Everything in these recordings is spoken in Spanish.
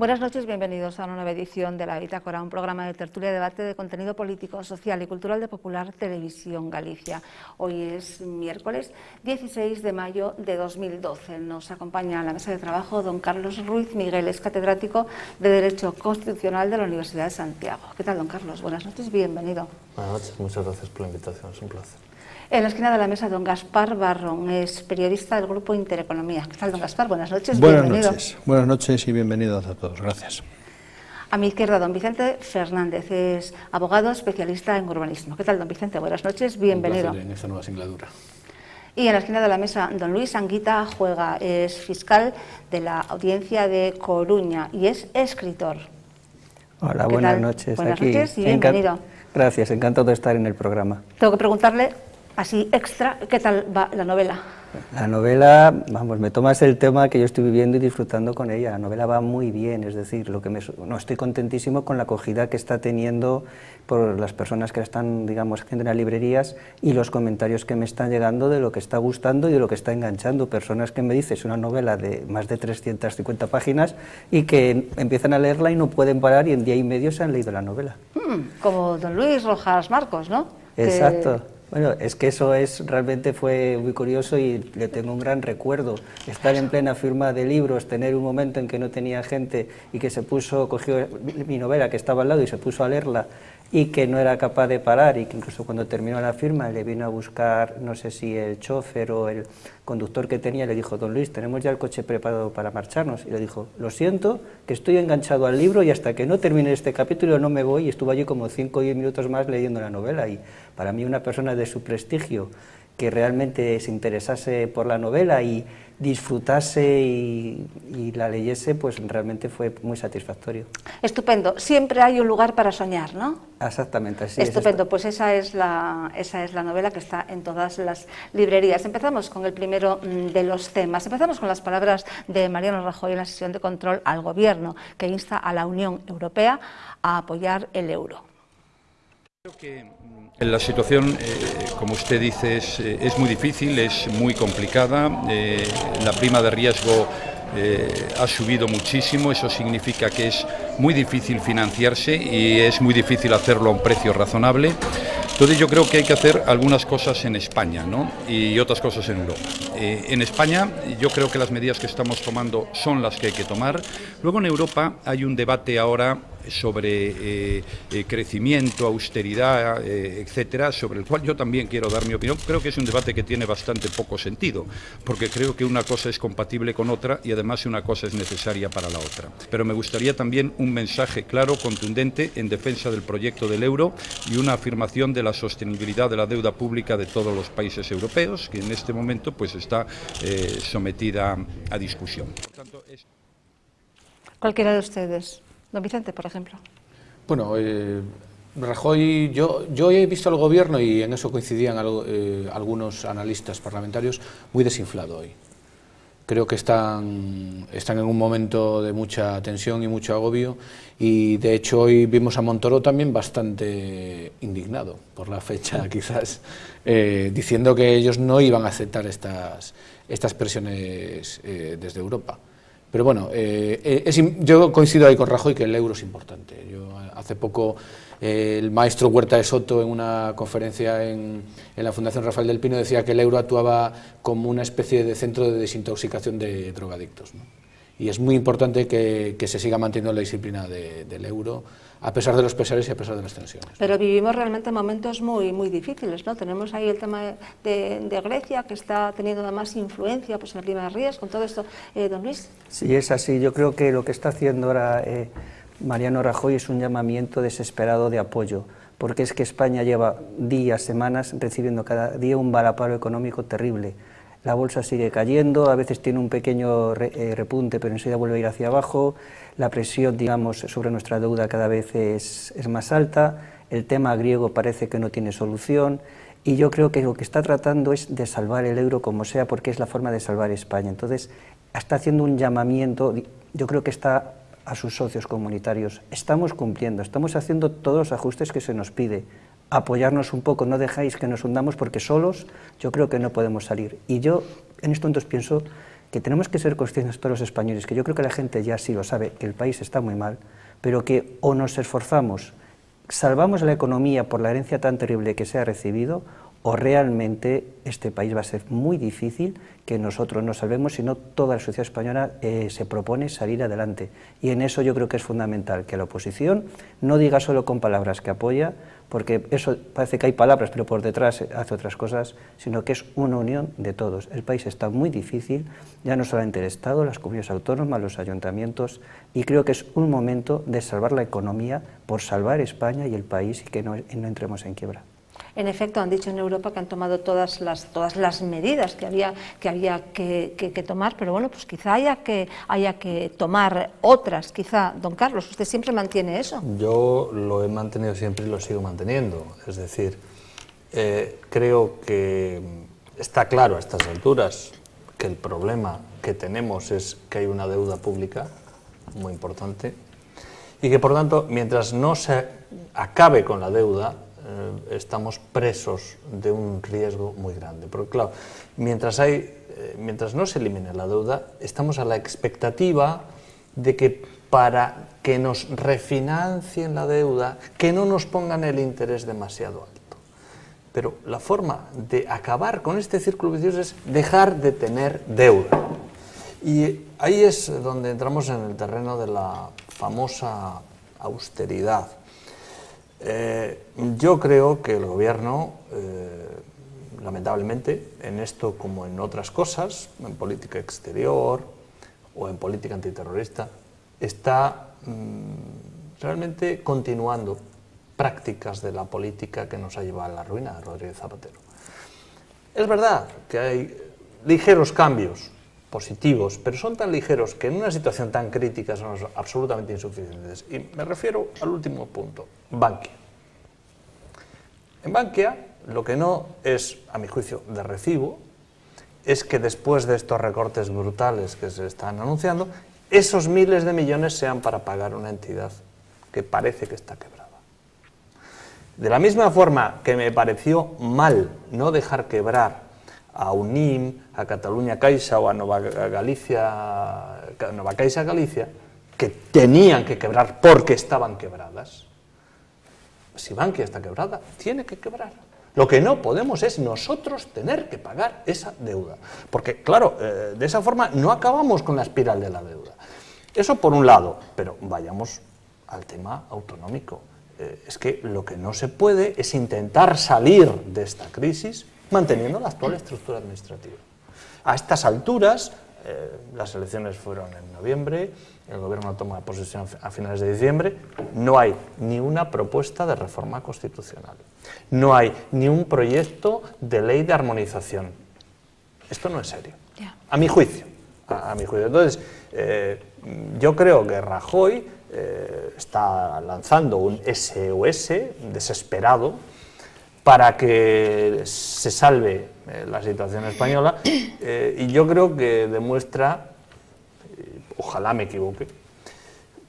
Buenas noches, bienvenidos a una nueva edición de La Bitácora, un programa de tertulia y debate de contenido político, social y cultural de Popular Televisión Galicia. Hoy es miércoles 16 de mayo de 2012. Nos acompaña en la mesa de trabajo don Carlos Ruiz Miguel, es catedrático de Derecho Constitucional de la Universidad de Santiago. ¿Qué tal, don Carlos? Buenas noches, bienvenido. Buenas noches, muchas gracias por la invitación, es un placer. En la esquina de la mesa, don Gaspar Barrón, es periodista del Grupo Intereconomía. ¿Qué tal, don Gaspar? Buenas noches, bienvenido. Buenas noches y bienvenidos a todos, gracias. A mi izquierda, don Vicente Fernández, es abogado especialista en urbanismo. ¿Qué tal, don Vicente? Buenas noches, bienvenido. Un placer en esta nueva singladura. Y en la esquina de la mesa, don Luis Anguita Juega, es fiscal de la Audiencia de Coruña y es escritor. Hola, buenas noches. Buenas noches y bienvenido. Gracias, encantado de estar en el programa. Tengo que preguntarle, así extra, ¿qué tal va la novela? La novela, vamos, me tomas el tema que yo estoy viviendo y disfrutando con ella. La novela va muy bien, es decir, estoy contentísimo con la acogida que está teniendo por las personas que la están, digamos, haciendo en las librerías y los comentarios que me están llegando de lo que está gustando y de lo que está enganchando. Personas que me dicen, es una novela de más de 350 páginas y que empiezan a leerla y no pueden parar y en día y medio se han leído la novela. Como don Luis Rojas Marcos, ¿no? Exacto. Bueno, es que eso realmente fue muy curioso y le tengo un gran recuerdo. Estar en plena firma de libros, tener un momento en que no tenía gente y que cogió mi novela que estaba al lado y se puso a leerla y que no era capaz de parar y que incluso cuando terminó la firma le vino a buscar, no sé si el chofer o el conductor que tenía, le dijo, don Luis, tenemos ya el coche preparado para marcharnos. Y le dijo, lo siento, que estoy enganchado al libro y hasta que no termine este capítulo no me voy. Y estuvo allí como 5 o 10 minutos más leyendo la novela. Y para mí una persona de su prestigio que realmente se interesase por la novela y disfrutase y la leyese, pues realmente fue muy satisfactorio. Estupendo. Siempre hay un lugar para soñar, ¿no? Exactamente, así Estupendo, pues esa es la novela que está en todas las librerías. Empezamos con el primero de los temas. Empezamos con las palabras de Mariano Rajoy en la sesión de control al Gobierno, que insta a la Unión Europea a apoyar el euro. Creo que la situación, como usted dice, es muy difícil, es muy complicada. La prima de riesgo ha subido muchísimo, eso significa que es muy difícil financiarse y es muy difícil hacerlo a un precio razonable. Entonces yo creo que hay que hacer algunas cosas en España, ¿no? Y otras cosas en Europa. En España yo creo que las medidas que estamos tomando son las que hay que tomar. Luego en Europa hay un debate ahora sobre crecimiento, austeridad, etcétera, sobre el cual yo también quiero dar mi opinión. Creo que es un debate que tiene bastante poco sentido, porque creo que una cosa es compatible con otra y además una cosa es necesaria para la otra. Pero me gustaría también un mensaje claro, contundente, en defensa del proyecto del euro y una afirmación de la sostenibilidad de la deuda pública de todos los países europeos, que en este momento pues está sometida a discusión. Por tanto, Cualquiera de ustedes. Don Vicente, por ejemplo. Bueno, Rajoy, yo he visto al Gobierno, y en eso coincidían algunos analistas parlamentarios, muy desinflado hoy. Creo que están en un momento de mucha tensión y mucho agobio, y de hecho hoy vimos a Montoro también bastante indignado por la fecha, quizás, diciendo que ellos no iban a aceptar estas presiones desde Europa. Pero bueno, yo coincido ahí con Rajoy que el euro es importante. Hace poco el maestro Huerta de Soto en una conferencia en la Fundación Rafael del Pino decía que el euro actuaba como una especie de centro de desintoxicación de drogadictos, ¿no? Y es muy importante que se siga manteniendo la disciplina del euro, a pesar de los pesares y a pesar de las tensiones. Pero vivimos realmente momentos muy difíciles, ¿no? Tenemos ahí el tema de Grecia, que está teniendo más influencia pues, en la prima de riesgo, con todo esto. Don Luis. Sí, es así. Yo creo que lo que está haciendo ahora Mariano Rajoy es un llamamiento desesperado de apoyo, porque es que España lleva días, semanas, recibiendo cada día un varapalo económico terrible. La bolsa sigue cayendo, a veces tiene un pequeño repunte, pero enseguida vuelve a ir hacia abajo. La presión, digamos, sobre nuestra deuda cada vez es más alta. El tema griego parece que no tiene solución. Y yo creo que lo que está tratando es de salvar el euro como sea, porque es la forma de salvar España. Entonces, está haciendo un llamamiento, yo creo que está a sus socios comunitarios. Estamos cumpliendo, estamos haciendo todos los ajustes que se nos pide. Apoyarnos un poco, no dejáis que nos hundamos, porque solos yo creo que no podemos salir. Y yo en estos momentos pienso que tenemos que ser conscientes todos los españoles, que yo creo que la gente ya sí lo sabe, que el país está muy mal, pero que o nos esforzamos, salvamos la economía por la herencia tan terrible que se ha recibido, o realmente este país va a ser muy difícil que nosotros nos salvemos si no toda la sociedad española se propone salir adelante. Y en eso yo creo que es fundamental que la oposición no diga solo con palabras que apoya, porque eso parece que hay palabras, pero por detrás hace otras cosas, sino que es una unión de todos. El país está muy difícil, ya no solamente el Estado, las comunidades autónomas, los ayuntamientos, y creo que es un momento de salvar la economía por salvar España y el país y que no entremos en quiebra. En efecto, han dicho en Europa que han tomado todas las medidas que había que tomar, pero bueno, pues quizá haya que tomar otras, quizá. Don Carlos, ¿usted siempre mantiene eso? Yo lo he mantenido siempre y lo sigo manteniendo. Es decir, creo que está claro a estas alturas que el problema que tenemos es que hay una deuda pública muy importante y que, por tanto, mientras no se acabe con la deuda, estamos presos de un riesgo muy grande. Porque claro, mientras no se elimine la deuda, estamos a la expectativa de que para que nos refinancien la deuda, que no nos pongan el interés demasiado alto. Pero la forma de acabar con este círculo vicioso es dejar de tener deuda. Y ahí es donde entramos en el terreno de la famosa austeridad. Yo creo que el gobierno, lamentablemente, en esto como en otras cosas, en política exterior o en política antiterrorista, está realmente continuando prácticas de la política que nos ha llevado a la ruina de Rodríguez Zapatero. Es verdad que hay ligeros cambios positivos, pero son tan ligeros que en una situación tan crítica son absolutamente insuficientes. Y me refiero al último punto, Bankia. En Bankia, lo que no es, a mi juicio, de recibo, es que después de estos recortes brutales que se están anunciando, esos miles de millones sean para pagar una entidad que parece que está quebrada. De la misma forma que me pareció mal no dejar quebrar a UNIM, a Catalunya Caixa o a Nova Caixa Galicia, que tenían que quebrar porque estaban quebradas. Si Bankia está quebrada, tiene que quebrar. Lo que no podemos es nosotros tener que pagar esa deuda. Porque, claro, de esa forma no acabamos con la espiral de la deuda. Eso por un lado, pero vayamos al tema autonómico. Es que lo que no se puede es intentar salir de esta crisis manteniendo la actual estructura administrativa. A estas alturas, las elecciones fueron en noviembre, el gobierno toma posesión a finales de diciembre, no hay ni una propuesta de reforma constitucional, no hay ni un proyecto de ley de armonización. Esto no es serio, a mi juicio. A mi juicio. Entonces, yo creo que Rajoy está lanzando un SOS desesperado para que se salve la situación española, y yo creo que demuestra, ojalá me equivoque,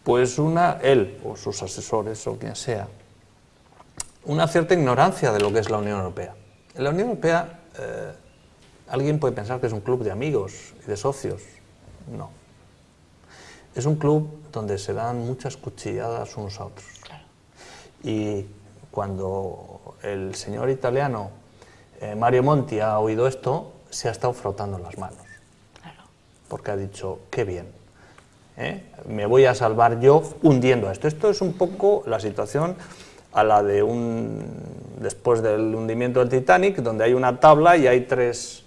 pues él o sus asesores o quien sea, una cierta ignorancia de lo que es la Unión Europea. En la Unión Europea alguien puede pensar que es un club de amigos y de socios. No. Es un club donde se dan muchas cuchilladas unos a otros. Claro. Y cuando el señor italiano Mario Monti ha oído esto, se ha estado frotando las manos. Claro. Porque ha dicho, qué bien, me voy a salvar yo hundiendo a esto. Esto es un poco la situación a la de después del hundimiento del Titanic, donde hay una tabla y hay tres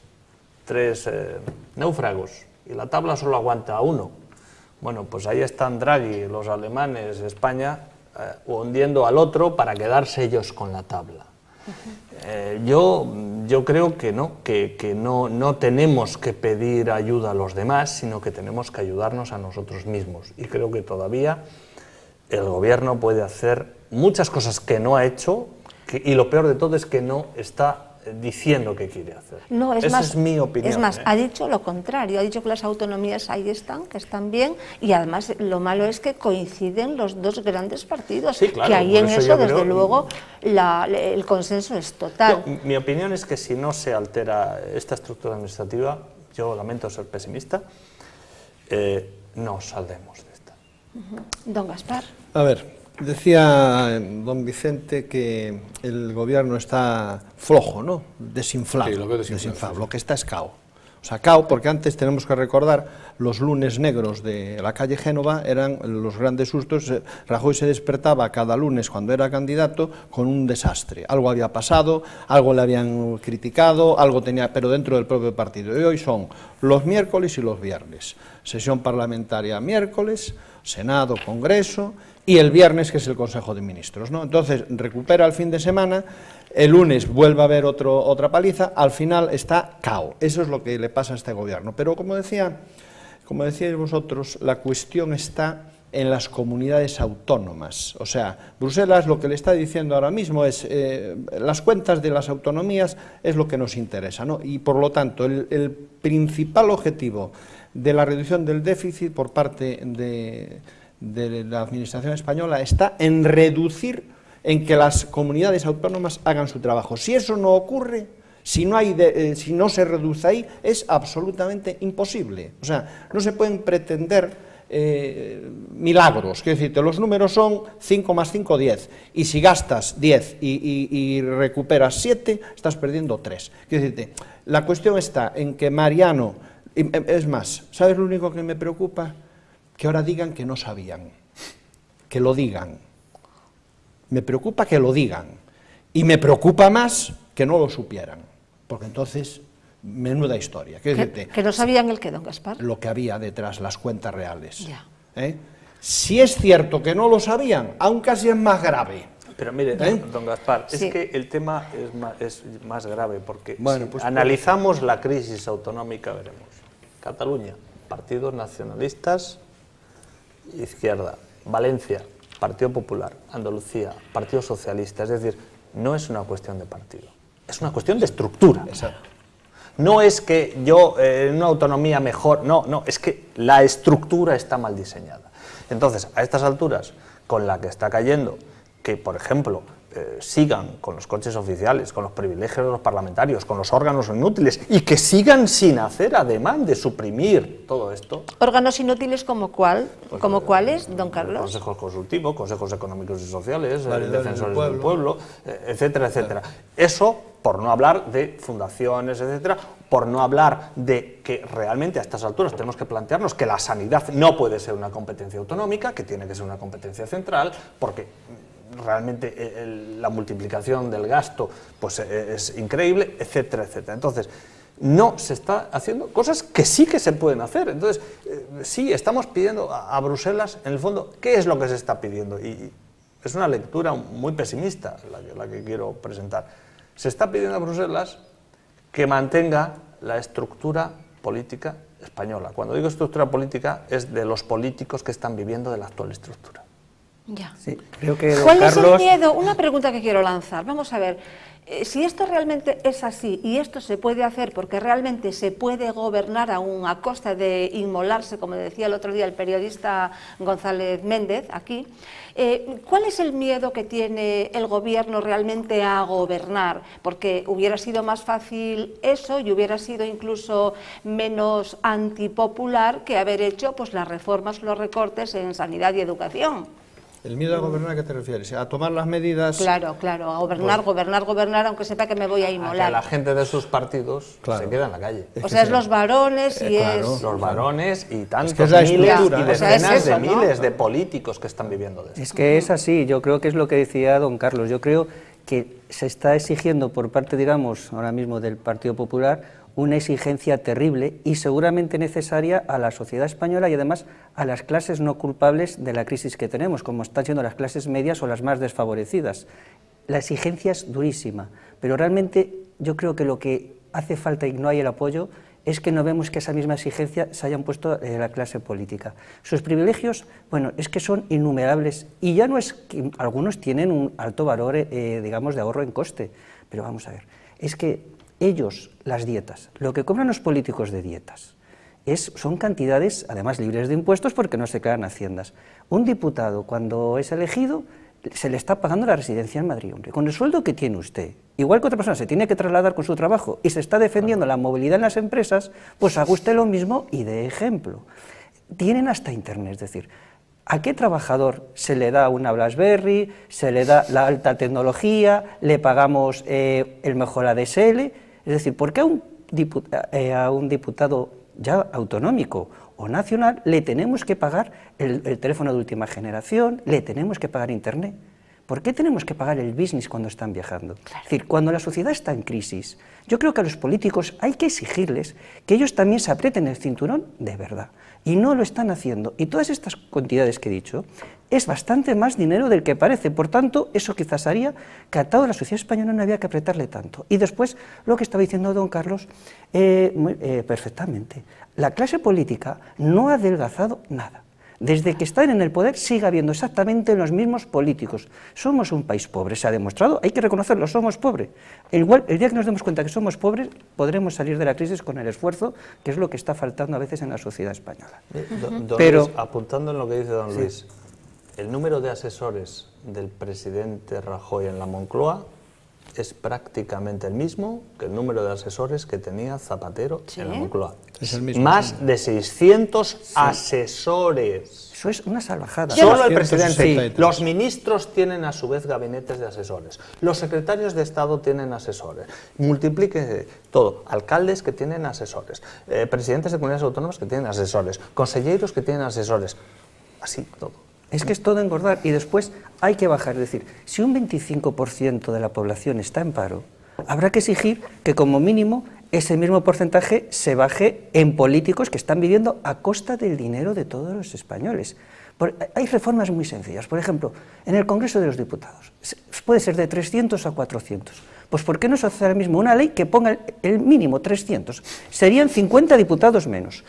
náufragos, y la tabla solo aguanta uno. Bueno, pues ahí están Draghi, los alemanes, España, hundiendo al otro para quedarse ellos con la tabla. Yo creo que no tenemos que pedir ayuda a los demás, sino que tenemos que ayudarnos a nosotros mismos. Y creo que todavía el gobierno puede hacer muchas cosas que no ha hecho, y lo peor de todo es que no está diciendo que quiere hacer. No, Esa es mi opinión. Es más, ha dicho lo contrario, ha dicho que las autonomías ahí están, que están bien, y además lo malo es que coinciden los dos grandes partidos, sí, claro, que ahí en eso desde luego el consenso es total. Mi opinión es que si no se altera esta estructura administrativa, yo lamento ser pesimista, no saldremos de esta. Don Gaspar. A ver, decía don Vicente que el gobierno está flojo, ¿no? Desinflado. Sí, lo veo desinflado, sí. Lo que está es cao. O sea, cao, porque antes tenemos que recordar los lunes negros de la calle Génova eran los grandes sustos. Rajoy se despertaba cada lunes cuando era candidato con un desastre. Algo había pasado, algo le habían criticado, algo tenía, pero dentro del propio partido. Y hoy son los miércoles y los viernes. Sesión parlamentaria miércoles, Senado, Congreso, y el viernes, que es el Consejo de Ministros, ¿no? Entonces, recupera el fin de semana, el lunes vuelve a haber otra paliza, al final está cao. Eso es lo que le pasa a este gobierno. Pero como decíais vosotros, la cuestión está en las comunidades autónomas. O sea, Bruselas lo que le está diciendo ahora mismo es las cuentas de las autonomías es lo que nos interesa, ¿no? Y por lo tanto, el principal objetivo de la reducción del déficit por parte de la Administración española está en reducir, en que las comunidades autónomas hagan su trabajo. Si eso no ocurre, si no se reduce ahí, es absolutamente imposible. O sea, no se pueden pretender milagros. Quiero decirte, los números son 5 más 5, 10. Y si gastas 10 y recuperas 7, estás perdiendo 3. Quiero decirte, la cuestión está en que Mariano... Es más, ¿sabes lo único que me preocupa? Que ahora digan que no sabían, que lo digan. Me preocupa que lo digan, y me preocupa más que no lo supieran, porque entonces, menuda historia. ¿Que no sabían el qué, don Gaspar? Lo que había detrás, las cuentas reales. Ya. Si es cierto que no lo sabían, aún casi es más grave. Pero mire, don Gaspar, sí, es que el tema es más grave, porque bueno, si pues, analizamos la crisis autonómica, veremos. Cataluña, partidos nacionalistas, izquierda. Valencia, Partido Popular. Andalucía, Partido Socialista. Es decir, no es una cuestión de partido, es una cuestión de estructura. Exacto. No es que yo en una autonomía mejor, no, es que la estructura está mal diseñada. Entonces, a estas alturas, con la que está cayendo, que por ejemplo sigan con los coches oficiales, con los privilegios de los parlamentarios, con los órganos inútiles, y que sigan sin hacer ademán de suprimir todo esto. ¿Órganos inútiles como cuáles, don Carlos? Consejos consultivos, consejos económicos y sociales, defensores del pueblo, etcétera, etcétera. Eso, por no hablar de fundaciones, etcétera, por no hablar de que realmente a estas alturas tenemos que plantearnos que la sanidad no puede ser una competencia autonómica, que tiene que ser una competencia central, porque realmente la multiplicación del gasto pues es increíble, etcétera, etcétera. Entonces, no se está haciendo cosas que sí que se pueden hacer. Entonces, sí, estamos pidiendo a Bruselas, en el fondo, ¿qué es lo que se está pidiendo? Y es una lectura muy pesimista la que quiero presentar. Se está pidiendo a Bruselas que mantenga la estructura política española. Cuando digo estructura política, es de los políticos que están viviendo de la actual estructura. Ya. Sí, creo que ¿Cuál Carlos... es el miedo? Una pregunta que quiero lanzar. Vamos a ver, si esto realmente es así y esto se puede hacer porque realmente se puede gobernar aún a costa de inmolarse, como decía el otro día el periodista González Méndez aquí, ¿cuál es el miedo que tiene el gobierno realmente a gobernar? Porque hubiera sido más fácil eso y hubiera sido incluso menos antipopular que haber hecho pues las reformas, los recortes en sanidad y educación. ¿El miedo a gobernar a qué te refieres? ¿A tomar las medidas? Claro, a gobernar, gobernar, aunque sepa que me voy a inmolar. A que la gente de sus partidos se queda en la calle. O sea, es los varones y es... Los varones y tantos miles y decenas de miles de políticos que están viviendo de esto. Es que es así, yo creo que es lo que decía don Carlos. Yo creo que se está exigiendo por parte, digamos, ahora mismo del Partido Popular, una exigencia terrible y seguramente necesaria a la sociedad española y además a las clases no culpables de la crisis que tenemos, como están siendo las clases medias o las más desfavorecidas. La exigencia es durísima, pero realmente yo creo que lo que hace falta y no hay el apoyo es que no vemos que esa misma exigencia se hayan puesto en la clase política. Sus privilegios, bueno, es que son innumerables y ya no es que algunos tienen un alto valor, digamos, de ahorro en coste, pero vamos a ver, es que ellos, las dietas, lo que cobran los políticos de dietas, son cantidades, además libres de impuestos porque no se crean haciendas. Un diputado, cuando es elegido, se le está pagando la residencia en Madrid, hombre, con el sueldo que tiene usted. Igual que otra persona se tiene que trasladar con su trabajo y se está defendiendo la movilidad en las empresas, pues haga usted lo mismo y dé ejemplo. Tienen hasta internet, es decir, ¿a qué trabajador se le da una BlackBerry, se le da la alta tecnología, le pagamos el mejor ADSL? Es decir, ¿por qué a un diputado ya autonómico o nacional le tenemos que pagar el teléfono de última generación, le tenemos que pagar internet? ¿Por qué tenemos que pagar el business cuando están viajando? Claro. Es decir, cuando la sociedad está en crisis, yo creo que a los políticos hay que exigirles que ellos también se aprieten el cinturón de verdad, y no lo están haciendo. Y todas estas cantidades que he dicho, es bastante más dinero del que parece, por tanto, eso quizás haría que a toda la sociedad española no había que apretarle tanto. Y después, lo que estaba diciendo don Carlos, perfectamente, la clase política no ha adelgazado nada. Desde que están en el poder sigue habiendo exactamente los mismos políticos. Somos un país pobre, se ha demostrado, hay que reconocerlo, somos pobres. Igual, el día que nos demos cuenta que somos pobres, podremos salir de la crisis con el esfuerzo, que es lo que está faltando a veces en la sociedad española. Pero, Luis, apuntando en lo que dice don Luis, el número de asesores del presidente Rajoy en la Moncloa es prácticamente el mismo que el número de asesores que tenía Zapatero en la Moncloa. Es el mismo. Más de 600 asesores. Eso es una salvajada. Solo el presidente. Los ministros tienen a su vez gabinetes de asesores. Los secretarios de Estado tienen asesores. Multiplique todo. Alcaldes que tienen asesores. Presidentes de comunidades autónomas que tienen asesores. Consejeros que tienen asesores. Así todo. Es que es todo engordar y después hay que bajar. Es decir, si un 25% de la población está en paro, habrá que exigir que como mínimo ese mismo porcentaje se baje en políticos que están viviendo a costa del dinero de todos los españoles. Hay reformas muy sencillas. Por ejemplo, en el Congreso de los Diputados puede ser de 300 a 400. Pues ¿por qué no se hace ahora mismo una ley que ponga el mínimo 300? Serían 50 diputados menos.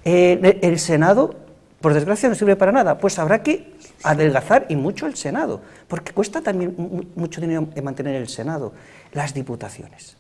El Senado, por desgracia, no sirve para nada, pues habrá que adelgazar y mucho el Senado, porque cuesta también mucho dinero mantener el Senado. Las diputaciones.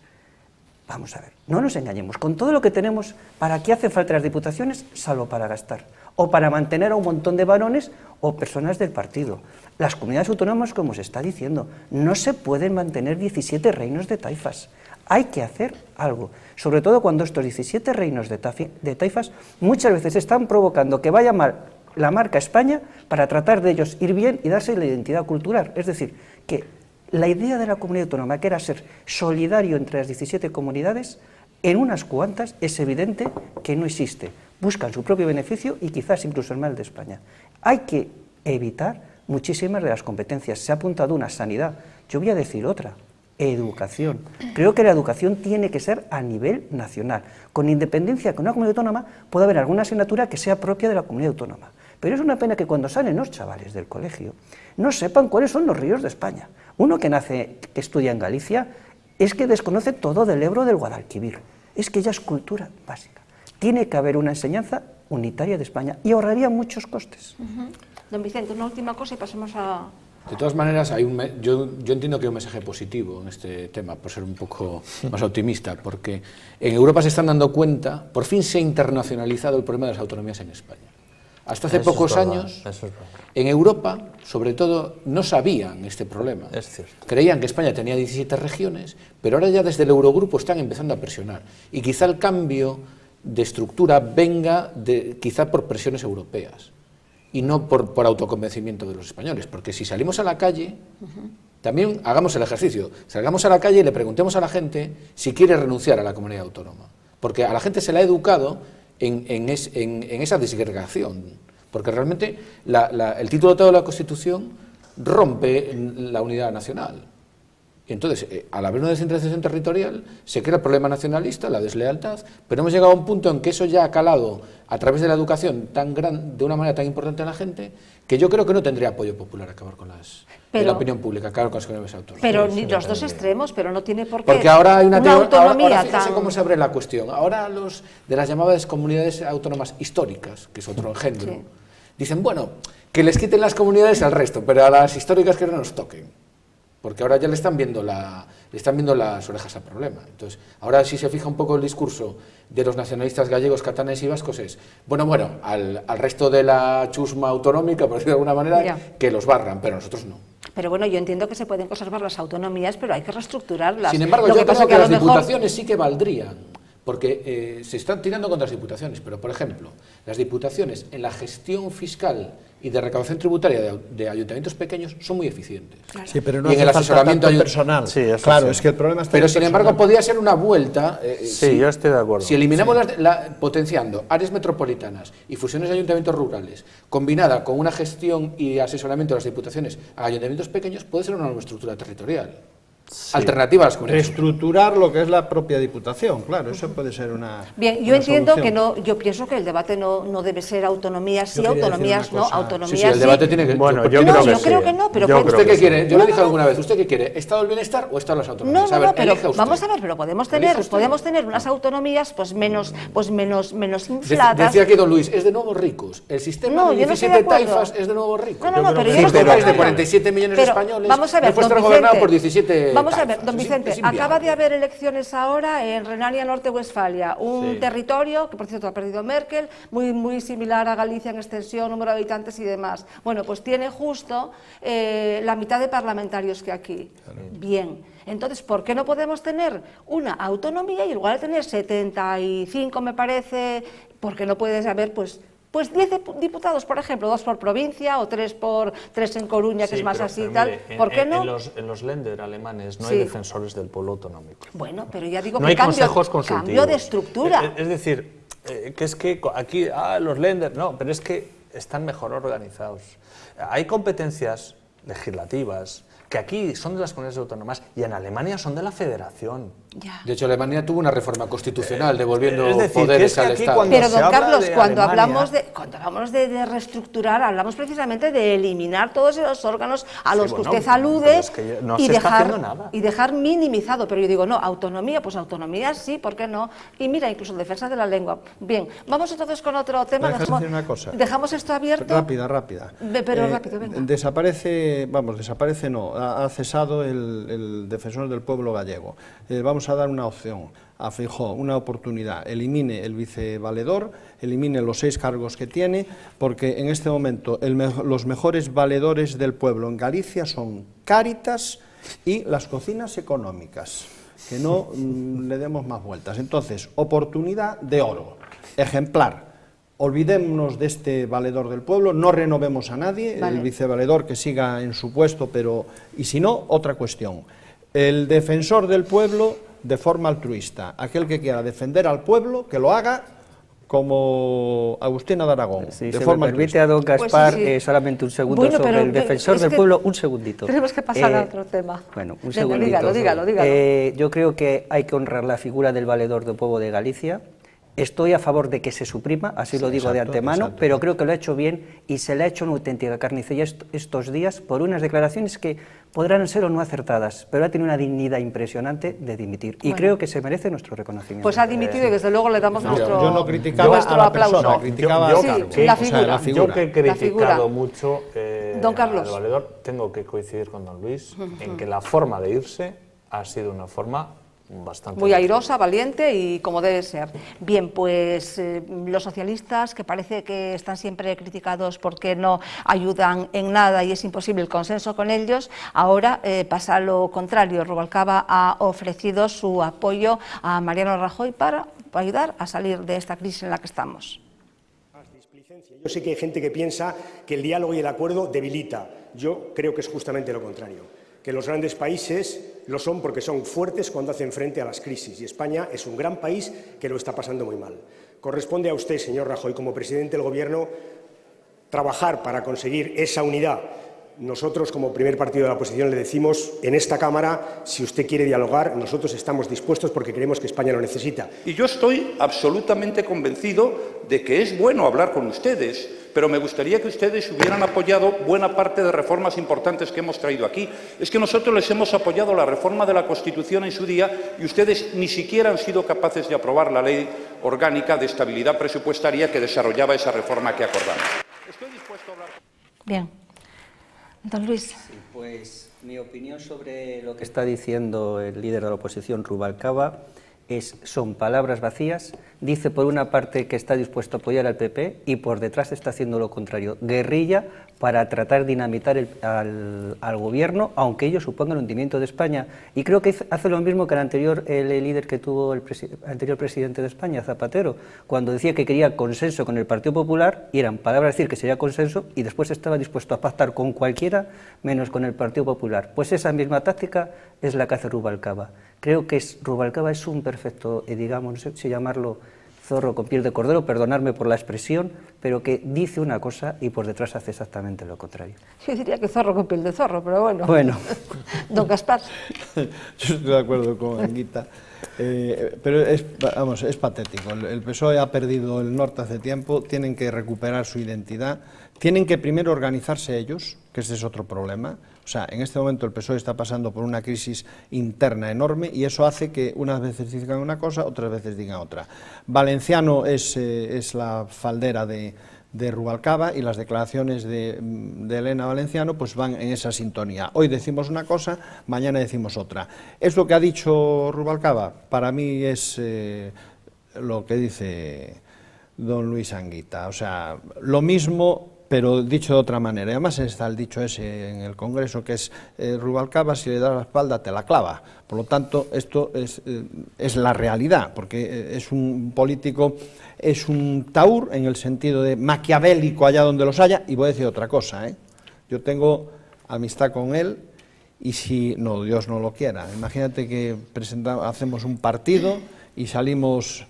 Vamos a ver, no nos engañemos, con todo lo que tenemos, ¿para qué hacen falta las diputaciones? Salvo para gastar, o para mantener a un montón de varones o personas del partido. Las comunidades autónomas, como se está diciendo, no se pueden mantener 17 reinos de taifas. Hay que hacer algo, sobre todo cuando estos 17 reinos de taifas muchas veces están provocando que vaya mal la marca España para tratar de ellos ir bien y darse la identidad cultural. Es decir, que la idea de la comunidad autónoma, que era ser solidario entre las 17 comunidades, en unas cuantas es evidente que no existe. Buscan su propio beneficio y quizás incluso el mal de España. Hay que evitar muchísimas de las competencias. Se ha apuntado una sanidad, yo voy a decir otra. Educación. Creo que la educación tiene que ser a nivel nacional, con independencia que una comunidad autónoma pueda haber alguna asignatura que sea propia de la comunidad autónoma. Pero es una pena que cuando salen los chavales del colegio no sepan cuáles son los ríos de España. Uno que estudia en Galicia es que desconoce todo del Ebro del Guadalquivir. Es que ya es cultura básica. Tiene que haber una enseñanza unitaria de España y ahorraría muchos costes. Don Vicente, una última cosa y pasemos a... De todas maneras, yo entiendo que hay un mensaje positivo en este tema, por ser un poco más optimista, porque en Europa se están dando cuenta, por fin se ha internacionalizado el problema de las autonomías en España. Hasta hace pocos años, en Europa, sobre todo, no sabían este problema. Es cierto. Creían que España tenía 17 regiones, pero ahora ya desde el Eurogrupo están empezando a presionar. Y quizá el cambio de estructura venga quizá por presiones europeas y no por autoconvencimiento de los españoles, porque si salimos a la calle, también hagamos el ejercicio, salgamos a la calle y le preguntemos a la gente si quiere renunciar a la comunidad autónoma, porque a la gente se le ha educado en esa disgregación, porque realmente el título de la Constitución rompe la unidad nacional. Entonces, al haber una descentralización territorial, se crea el problema nacionalista, la deslealtad, pero hemos llegado a un punto en que eso ya ha calado a través de la educación de una manera tan importante a la gente, que yo creo que no tendría apoyo popular acabar con la opinión pública, acabar con las comunidades autónomas. Pero ni los dos extremos, pero no tiene por qué. Porque ahora hay una autonomía ahora fíjense cómo se abre la cuestión. Ahora los de las llamadas comunidades autónomas históricas, que es otro engendro, dicen, bueno, que les quiten las comunidades al resto, pero a las históricas que no nos toquen. Porque ahora ya le están viendo le están viendo las orejas al problema. Entonces, ahora si se fija un poco el discurso de los nacionalistas gallegos, catalanes y vascos es, bueno, al resto de la chusma autonómica, por decirlo de alguna manera, que los barran, pero nosotros no. Pero bueno, yo entiendo que se pueden conservar las autonomías, pero hay que reestructurarlas. Sin embargo, yo creo que las diputaciones sí que valdrían, porque se están tirando contra las diputaciones, pero por ejemplo, las diputaciones en la gestión fiscal y de recaudación tributaria de ayuntamientos pequeños son muy eficientes. Claro. Sí, pero no y en el asesoramiento personal. Sí, claro, sí. Es que el problema está. Pero sin embargo podría ser una vuelta. Sí, yo estoy de acuerdo. Si eliminamos potenciando áreas metropolitanas y fusiones de ayuntamientos rurales, combinada con una gestión y asesoramiento de las diputaciones a ayuntamientos pequeños, puede ser una nueva estructura territorial. Sí. Alternativa a las comunidades. Reestructurar lo que es la propia diputación, claro, eso puede ser una. Bien, yo entiendo que no, yo pienso que el debate no debe ser autonomías sí, autonomías no, autonomías sí. El debate tiene que. Bueno, yo creo que no, pero ¿usted qué quiere? Yo le dije alguna vez, ¿usted qué quiere? ¿Estado del bienestar o Estado de las autonomías? No, pero vamos a ver, pero podemos tener unas autonomías pues menos infladas. Decía aquí don Luis, es de nuevos ricos. El sistema de 17 taifas es de nuevos ricos. No, pero yo no estoy de acuerdo. De 47 millones de españoles, vamos a ver, no puede estar gobernado por 17. Vamos a ver, don Vicente, acaba de haber elecciones ahora en Renania Norte-Westfalia, un territorio que por cierto ha perdido Merkel, muy similar a Galicia en extensión, número de habitantes y demás. Bueno, pues tiene justo la mitad de parlamentarios que aquí. Bien. Entonces, ¿por qué no podemos tener una autonomía y en lugar de tener 75, me parece, porque no puedes haber, pues 10 diputados, por ejemplo, 2 por provincia o 3 en Coruña, que es más así y tal. ¿Por qué no? En los Länder alemanes no hay defensores del pueblo autonómico. Bueno, pero ya digo no que hay consejos consultivos. Cambio de estructura. Es decir, que es que aquí, los Länder, no, pero es que están mejor organizados. Hay competencias legislativas que aquí son de las comunidades autónomas y en Alemania son de la federación. Ya. De hecho, Alemania tuvo una reforma constitucional devolviendo que poderes al Estado. Pero, don Carlos, cuando hablamos de reestructurar, hablamos precisamente de eliminar todos esos órganos a los que usted alude y dejar minimizado. Pero yo digo, no, autonomía, pues autonomía sí, ¿por qué no? Y mira, incluso defensa de la lengua. Bien, vamos entonces con otro tema. Déjame decir una cosa. Dejamos esto abierto. Rápida. Pero rápido, venga. Desaparece no, ha cesado el defensor del pueblo gallego. Vamos a dar una opción a Feijóo, una oportunidad. Elimine el vicevaledor, elimine los 6 cargos que tiene, porque en este momento los mejores valedores del pueblo en Galicia son Cáritas y las cocinas económicas. Que no le demos más vueltas. Entonces, oportunidad de oro, ejemplar. Olvidémonos de este valedor del pueblo, no renovemos a nadie, el vicevaledor que siga en su puesto, pero y si no, otra cuestión. El defensor del pueblo de forma altruista, aquel que quiera defender al pueblo, que lo haga como Agustina de Aragón. Si de forma me permite altruista. A don Gaspar, pues solamente un segundo sobre el defensor del pueblo, un segundito. Tenemos que pasar a otro tema. Bueno, un segundito. Dígalo. Yo creo que hay que honrar la figura del valedor del pueblo de Galicia. Estoy a favor de que se suprima, así lo digo de antemano, pero creo que lo ha hecho bien y se le ha hecho una auténtica carnicería estos días por unas declaraciones que podrán ser o no acertadas, pero ha tenido una dignidad impresionante de dimitir y creo que se merece nuestro reconocimiento. Pues ha dimitido y desde luego le damos nuestro Yo no criticaba a la persona, criticaba la figura. Yo que he criticado mucho don Carlos. al valedor, tengo que coincidir con don Luis en que la forma de irse ha sido una forma bastante muy airosa, valiente y como debe ser. Bien, pues los socialistas, que parece que están siempre criticados porque no ayudan en nada y es imposible el consenso con ellos, ahora pasa lo contrario. Rubalcaba ha ofrecido su apoyo a Mariano Rajoy para ayudar a salir de esta crisis en la que estamos. Yo sé que hay gente que piensa que el diálogo y el acuerdo debilita. Yo creo que es justamente lo contrario. Que los grandes países lo son porque son fuertes cuando hacen frente a las crisis y España es un gran país que lo está pasando muy mal. Corresponde a usted, señor Rajoy, como presidente del Gobierno, trabajar para conseguir esa unidad. Nosotros, como primer partido de la oposición, le decimos en esta Cámara, si usted quiere dialogar, nosotros estamos dispuestos porque creemos que España lo necesita. Y yo estoy absolutamente convencido de que es bueno hablar con ustedes, pero me gustaría que ustedes hubieran apoyado buena parte de reformas importantes que hemos traído aquí. Es que nosotros les hemos apoyado la reforma de la Constitución en su día y ustedes ni siquiera han sido capaces de aprobar la Ley Orgánica de Estabilidad Presupuestaria que desarrollaba esa reforma que acordamos. Estoy dispuesto a hablar. Bien. Don Luis. Sí, pues Mi opinión sobre lo que está diciendo el líder de la oposición, Rubalcaba, son palabras vacías. Dice por una parte que está dispuesto a apoyar al PP y por detrás está haciendo lo contrario, guerrilla para tratar de dinamitar al gobierno, aunque ello suponga el hundimiento de España. Y creo que hace lo mismo que el líder que tuvo el anterior presidente de España, Zapatero, cuando decía que quería consenso con el Partido Popular, y eran palabras decir que sería consenso, y después estaba dispuesto a pactar con cualquiera, menos con el Partido Popular. Pues esa misma táctica es la que hace Rubalcaba. Creo que Rubalcaba es un perfecto, digamos, no sé si llamarlo zorro con piel de cordero, perdonadme por la expresión, pero que dice una cosa y por detrás hace exactamente lo contrario. Yo diría que zorro con piel de zorro, pero bueno. Bueno. Don Gaspar. Yo estoy de acuerdo con Anguita, pero es patético. El PSOE ha perdido el norte hace tiempo, tienen que recuperar su identidad, tienen que primero organizarse ellos, que ese es otro problema. O sea, en este momento el PSOE está pasando por una crisis interna enorme y eso hace que unas veces digan una cosa, otras veces digan otra. Valenciano es la faldera de Rubalcaba y las declaraciones de Elena Valenciano pues van en esa sintonía. Hoy decimos una cosa, mañana decimos otra. Es lo que ha dicho Rubalcaba, para mí es lo que dice don Luis Anguita, o sea, lo mismo pero dicho de otra manera. Y además está el dicho ese en el Congreso, que es Rubalcaba, si le das la espalda te la clava. Por lo tanto, esto es la realidad, porque es un político, es un taur en el sentido de maquiavélico allá donde los haya, y voy a decir otra cosa, yo tengo amistad con él, y si, no, Dios no lo quiera, imagínate que hacemos un partido y salimos,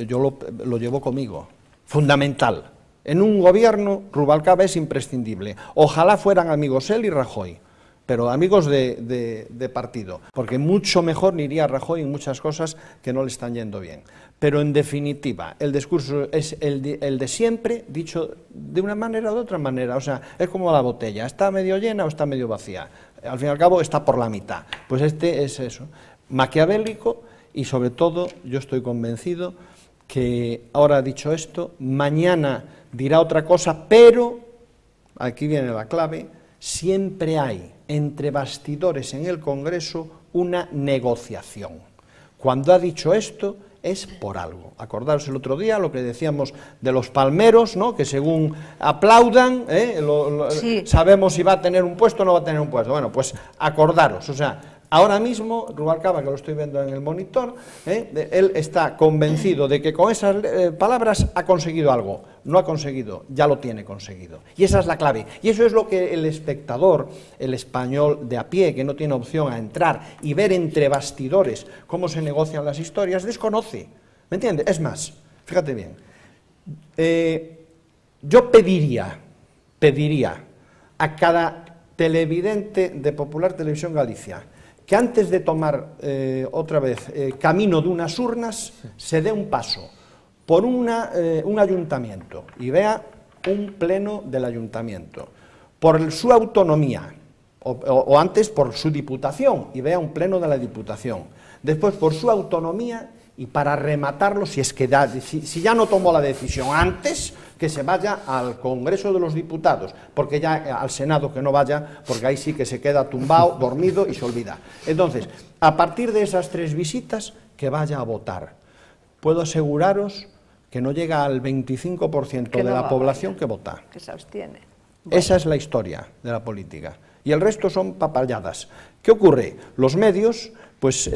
yo lo llevo conmigo, fundamental. En un gobierno, Rubalcaba es imprescindible. Ojalá fueran amigos él y Rajoy, pero amigos de partido, porque mucho mejor ni iría Rajoy en muchas cosas que no le están yendo bien. Pero en definitiva, el discurso es el de siempre, dicho de una manera o de otra manera. O sea, es como la botella, ¿está medio llena o está medio vacía? Al fin y al cabo está por la mitad. Pues este es eso, maquiavélico, y sobre todo yo estoy convencido que ahora dicho esto, mañana dirá otra cosa, pero, aquí viene la clave, siempre hay entre bastidores en el Congreso una negociación. Cuando ha dicho esto es por algo. Acordaros el otro día lo que decíamos de los palmeros, ¿no? Que según aplaudan, sí, sabemos si va a tener un puesto o no va a tener un puesto. Bueno, pues acordaros, o sea, ahora mismo, Rubalcaba, que lo estoy viendo en el monitor, él está convencido de que con esas palabras ha conseguido algo. No ha conseguido, ya lo tiene conseguido. Y esa es la clave. Y eso es lo que el espectador, el español de a pie, que no tiene opción a entrar y ver entre bastidores cómo se negocian las historias, desconoce. ¿Me entiendes? Es más, fíjate bien, yo pediría a cada televidente de Popular Televisión Galicia que antes de tomar otra vez camino de unas urnas, se dé un paso por un ayuntamiento y vea un pleno del ayuntamiento, por su autonomía, o antes por su diputación y vea un pleno de la diputación, después por su autonomía, y para rematarlo, si ya no tomó la decisión antes, que se vaya al Congreso de los Diputados, porque ya al Senado que no vaya, porque ahí sí que se queda tumbado, dormido y se olvida. Entonces, a partir de esas 3 visitas, que vaya a votar. Puedo aseguraros que no llega al 25% de la población que vota. Que se abstiene. Bueno. Esa es la historia de la política. Y el resto son papayadas. ¿Qué ocurre? Los medios, pues,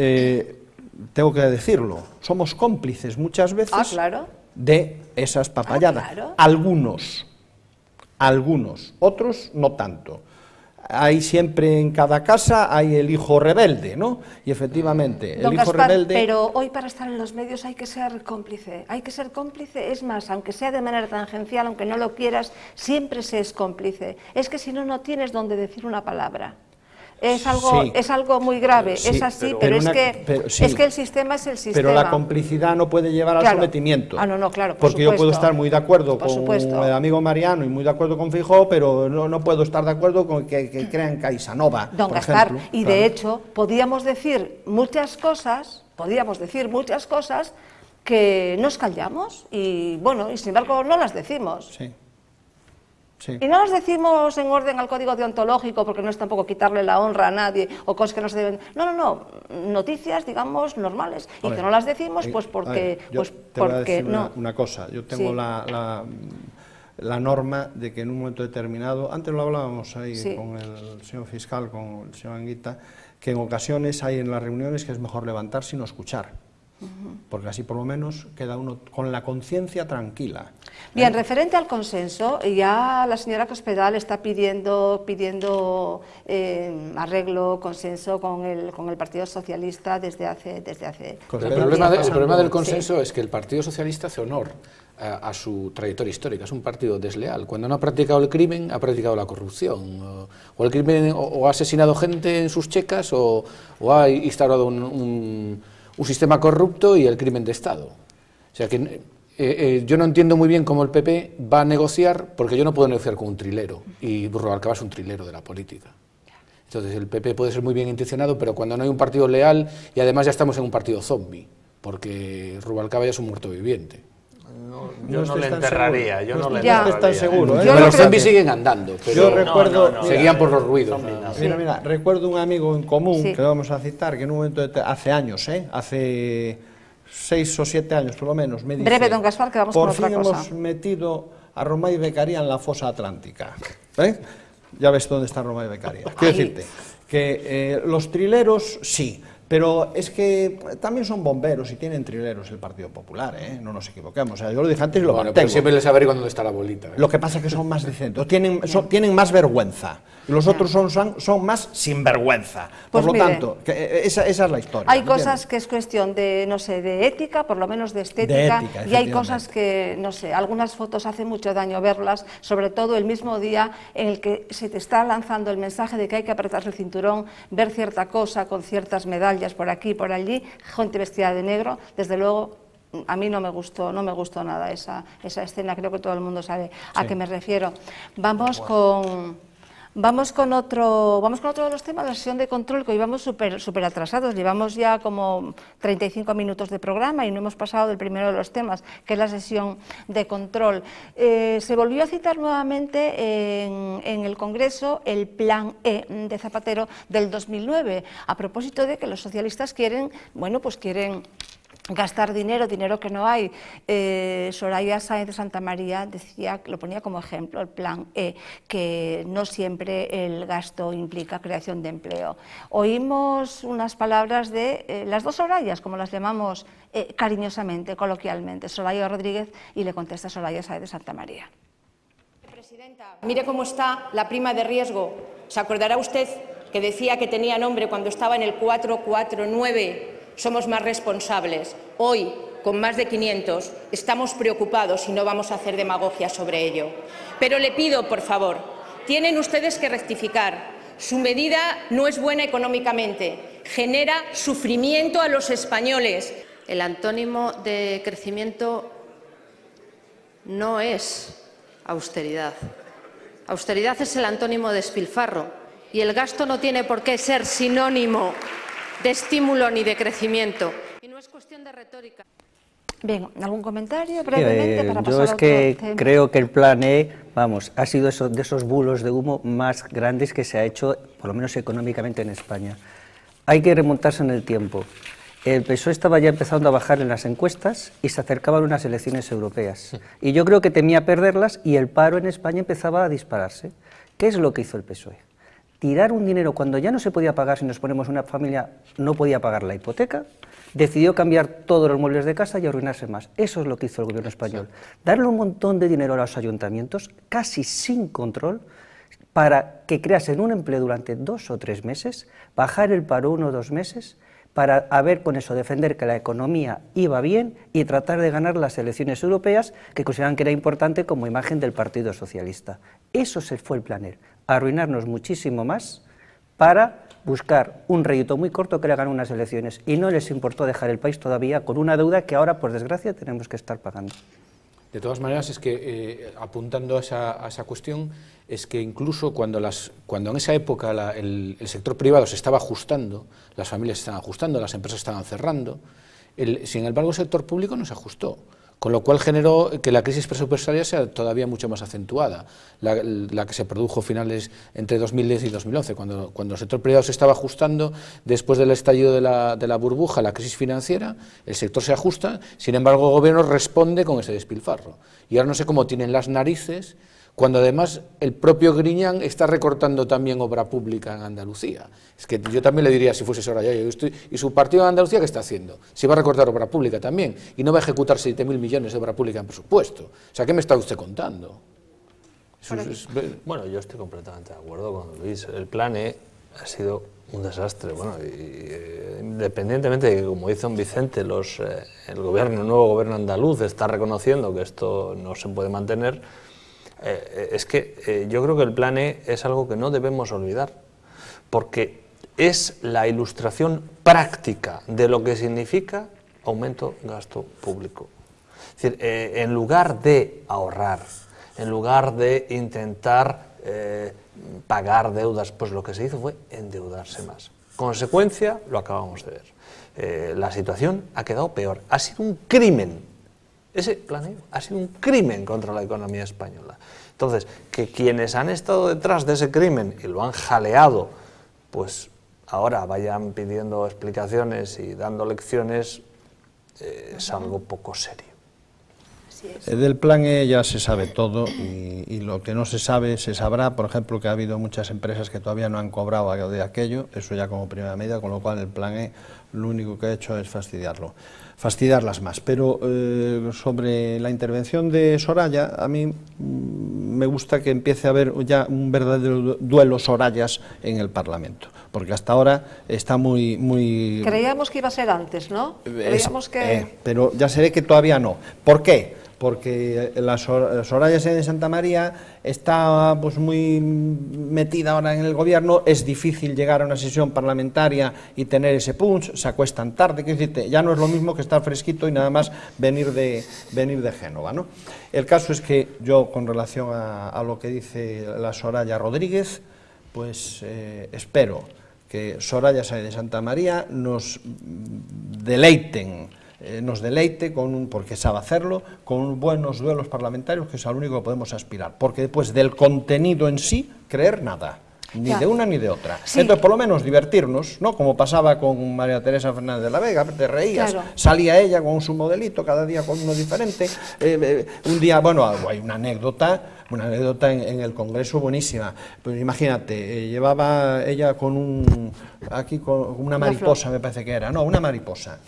tengo que decirlo, somos cómplices muchas veces de esas papayadas. Algunos, otros no tanto. Hay siempre en cada casa, hay el hijo rebelde, ¿no? Y efectivamente, el hijo rebelde... Pero hoy para estar en los medios hay que ser cómplice, es más, aunque sea de manera tangencial, aunque no lo quieras, siempre se es cómplice. Es que si no, no tienes donde decir una palabra. Es algo muy grave, sí, es así, pero es que el sistema es el sistema. Pero la complicidad no puede llevar al sometimiento. No, claro, porque yo puedo estar muy de acuerdo con el amigo Mariano y muy de acuerdo con Feijóo, pero no puedo estar de acuerdo con que crean Caixanova, Don Gaspar, y de hecho, podíamos decir muchas cosas que nos callamos y, bueno, y sin embargo no las decimos. Sí. Y no las decimos en orden al código deontológico, porque no es tampoco quitarle la honra a nadie o cosas que no se deben... No, noticias, digamos, normales. Y que no las decimos, pues porque... Yo te voy a decir no. una cosa. Yo tengo la norma de que en un momento determinado, antes lo hablábamos ahí con el señor fiscal, con el señor Anguita, que en ocasiones hay en las reuniones que es mejor levantarse y no escuchar. Porque así por lo menos queda uno con la conciencia tranquila. Bien, referente al consenso, ya la señora Cospedal está pidiendo arreglo, consenso con el Partido Socialista desde hace el problema del consenso es que el Partido Socialista hace honor a su trayectoria histórica, es un partido desleal. Cuando no ha practicado el crimen, ha practicado la corrupción, o el crimen o ha asesinado gente en sus checas o ha instaurado un sistema corrupto y el crimen de Estado. O sea que yo no entiendo muy bien cómo el PP va a negociar, porque yo no puedo negociar con un trilero, y Rubalcaba es un trilero de la política. Entonces el PP puede ser muy bien intencionado, pero cuando no hay un partido leal, y además ya estamos en un partido zombie, porque Rubalcaba ya es un muerto viviente. Yo no le enterraría, yo no le enterraría. No estás seguro, Pero los zombies siguen andando, pero yo recuerdo, seguían por los ruidos. Mira, recuerdo un amigo en común, que vamos a citar, que en un momento, hace años, hace 6 o 7 años por lo menos, me dice, breve, don Gaspar, que vamos con otra cosa. Por fin hemos metido a Romay Beccaria en la fosa atlántica. Ya ves dónde está Romay Beccaria. Quiero decirte que los trileros sí, pero es que también son bomberos y tienen trileros el Partido Popular, no nos equivoquemos. O sea, yo lo dije antes y lo mantengo. Pero siempre les averiguan dónde está la bolita. Lo que pasa es que son más decentes, tienen más vergüenza. Y los otros son más sinvergüenza. Pues por lo tanto, esa es la historia. Hay cosas que es cuestión de, no sé, de ética, por lo menos de estética, y hay cosas que, no sé, algunas fotos hace mucho daño verlas, sobre todo el mismo día en el que se te está lanzando el mensaje de que hay que apretarse el cinturón, ver cierta cosa con ciertas medallas por aquí y por allí, gente vestida de negro, desde luego. A mí no me gustó nada esa escena, creo que todo el mundo sabe a qué me refiero. Vamos con otro de los temas, la sesión de control, que hoy vamos súper atrasados, llevamos ya como 35 minutos de programa y no hemos pasado del primero de los temas, que es la sesión de control. Se volvió a citar nuevamente en el Congreso el Plan E de Zapatero del 2009, a propósito de que los socialistas quieren gastar dinero que no hay. Soraya Sáenz de Santamaría decía, lo ponía como ejemplo, el plan E, que no siempre el gasto implica creación de empleo. Oímos unas palabras de las dos Sorayas, como las llamamos cariñosamente, coloquialmente, Soraya Rodríguez, y le contesta Soraya Sáenz de Santamaría. Presidenta, mire cómo está la prima de riesgo. ¿Se acordará usted que decía que tenía nombre cuando estaba en el 449? Somos más responsables. Hoy, con más de 500, estamos preocupados y no vamos a hacer demagogia sobre ello. Pero le pido, por favor, tienen ustedes que rectificar. Su medida no es buena económicamente, genera sufrimiento a los españoles. El antónimo de crecimiento no es austeridad. Austeridad es el antónimo de despilfarro y el gasto no tiene por qué ser sinónimo de estímulo ni de crecimiento. Y no es cuestión de retórica. Bien, ¿algún comentario brevemente para pasar yo a es otro que tema? Creo que el plan E, ha sido de esos bulos de humo más grandes que se ha hecho, por lo menos económicamente, en España. Hay que remontarse en el tiempo. El PSOE estaba ya empezando a bajar en las encuestas y se acercaban unas elecciones europeas. Y yo creo que temía perderlas y el paro en España empezaba a dispararse. ¿Qué es lo que hizo el PSOE? Tirar un dinero cuando ya no se podía pagar, si nos ponemos una familia, no podía pagar la hipoteca, decidió cambiar todos los muebles de casa y arruinarse más. Eso es lo que hizo el gobierno español. Darle un montón de dinero a los ayuntamientos, casi sin control, para que creasen un empleo durante 2 o 3 meses, bajar el paro 1 o 2 meses, para con eso defender que la economía iba bien y tratar de ganar las elecciones europeas que consideraban que era importante como imagen del Partido Socialista. Eso fue el plan E, arruinarnos muchísimo más para buscar un rédito muy corto que le ganar unas elecciones, y no les importó dejar el país todavía con una deuda que ahora, por desgracia, tenemos que estar pagando. De todas maneras, es que, apuntando a esa cuestión, es que incluso cuando en esa época el sector privado se estaba ajustando, las familias se estaban ajustando, las empresas estaban cerrando, sin embargo el sector público no se ajustó. con lo cual generó que la crisis presupuestaria sea todavía mucho más acentuada, la que se produjo finales entre 2010 y 2011, cuando el sector privado se estaba ajustando después del estallido de la burbuja, la crisis financiera, el sector se ajusta, sin embargo el gobierno responde con ese despilfarro. Y ahora no sé cómo tienen las narices, cuando además el propio Griñán está recortando también obra pública en Andalucía. Es que yo también le diría, si fuese Soraya, ¿y su partido en Andalucía qué está haciendo? Si va a recortar obra pública también, y no va a ejecutar 7.000 millones de obra pública en presupuesto. O sea, ¿qué me está usted contando? Bueno, yo estoy completamente de acuerdo con Luis. El plan E ha sido un desastre. Bueno, independientemente de que, como dice don Vicente, el nuevo gobierno andaluz está reconociendo que esto no se puede mantener, es que yo creo que el plan E es algo que no debemos olvidar, porque es la ilustración práctica de lo que significa aumento de gasto público. Es decir, en lugar de ahorrar, en lugar de intentar pagar deudas, pues lo que se hizo fue endeudarse más. Consecuencia, lo acabamos de ver. La situación ha quedado peor. Ha sido un crimen. Ese plan ha sido un crimen contra la economía española. Entonces, que quienes han estado detrás de ese crimen y lo han jaleado, pues ahora vayan pidiendo explicaciones y dando lecciones, es algo poco serio. Del plan E ya se sabe todo y lo que no se sabe se sabrá. Por ejemplo, que ha habido muchas empresas que todavía no han cobrado de aquello, eso ya como primera medida, con lo cual el plan E lo único que ha hecho es fastidiarlas más. Pero sobre la intervención de Soraya, a mí me gusta que empiece a haber ya un verdadero duelo Sorayas en el Parlamento, porque hasta ahora está muy... Creíamos que iba a ser antes, ¿no? Creíamos que... pero ya se ve que todavía no. ¿Por qué? Porque la Soraya Sáenz de Santamaría está pues muy metida ahora en el gobierno, es difícil llegar a una sesión parlamentaria y tener ese punch, se acuestan tarde, quiero decirte, ya no es lo mismo que estar fresquito y nada más venir de Génova, ¿no? El caso es que yo, con relación a lo que dice la Soraya Rodríguez, pues espero que Soraya Sáenz de Santamaría nos deleite porque sabe hacerlo, con buenos duelos parlamentarios, que es al único que podemos aspirar, porque después del contenido en sí, creer nada, ni de una ni de otra. Sí. Entonces, por lo menos divertirnos, ¿no? Como pasaba con María Teresa Fernández de la Vega, te reías, claro. Salía ella con su modelito, cada día con uno diferente. Un día, bueno, hay una anécdota en el Congreso buenísima. Pues imagínate, llevaba ella con una mariposa, me parece que era, no, una mariposa.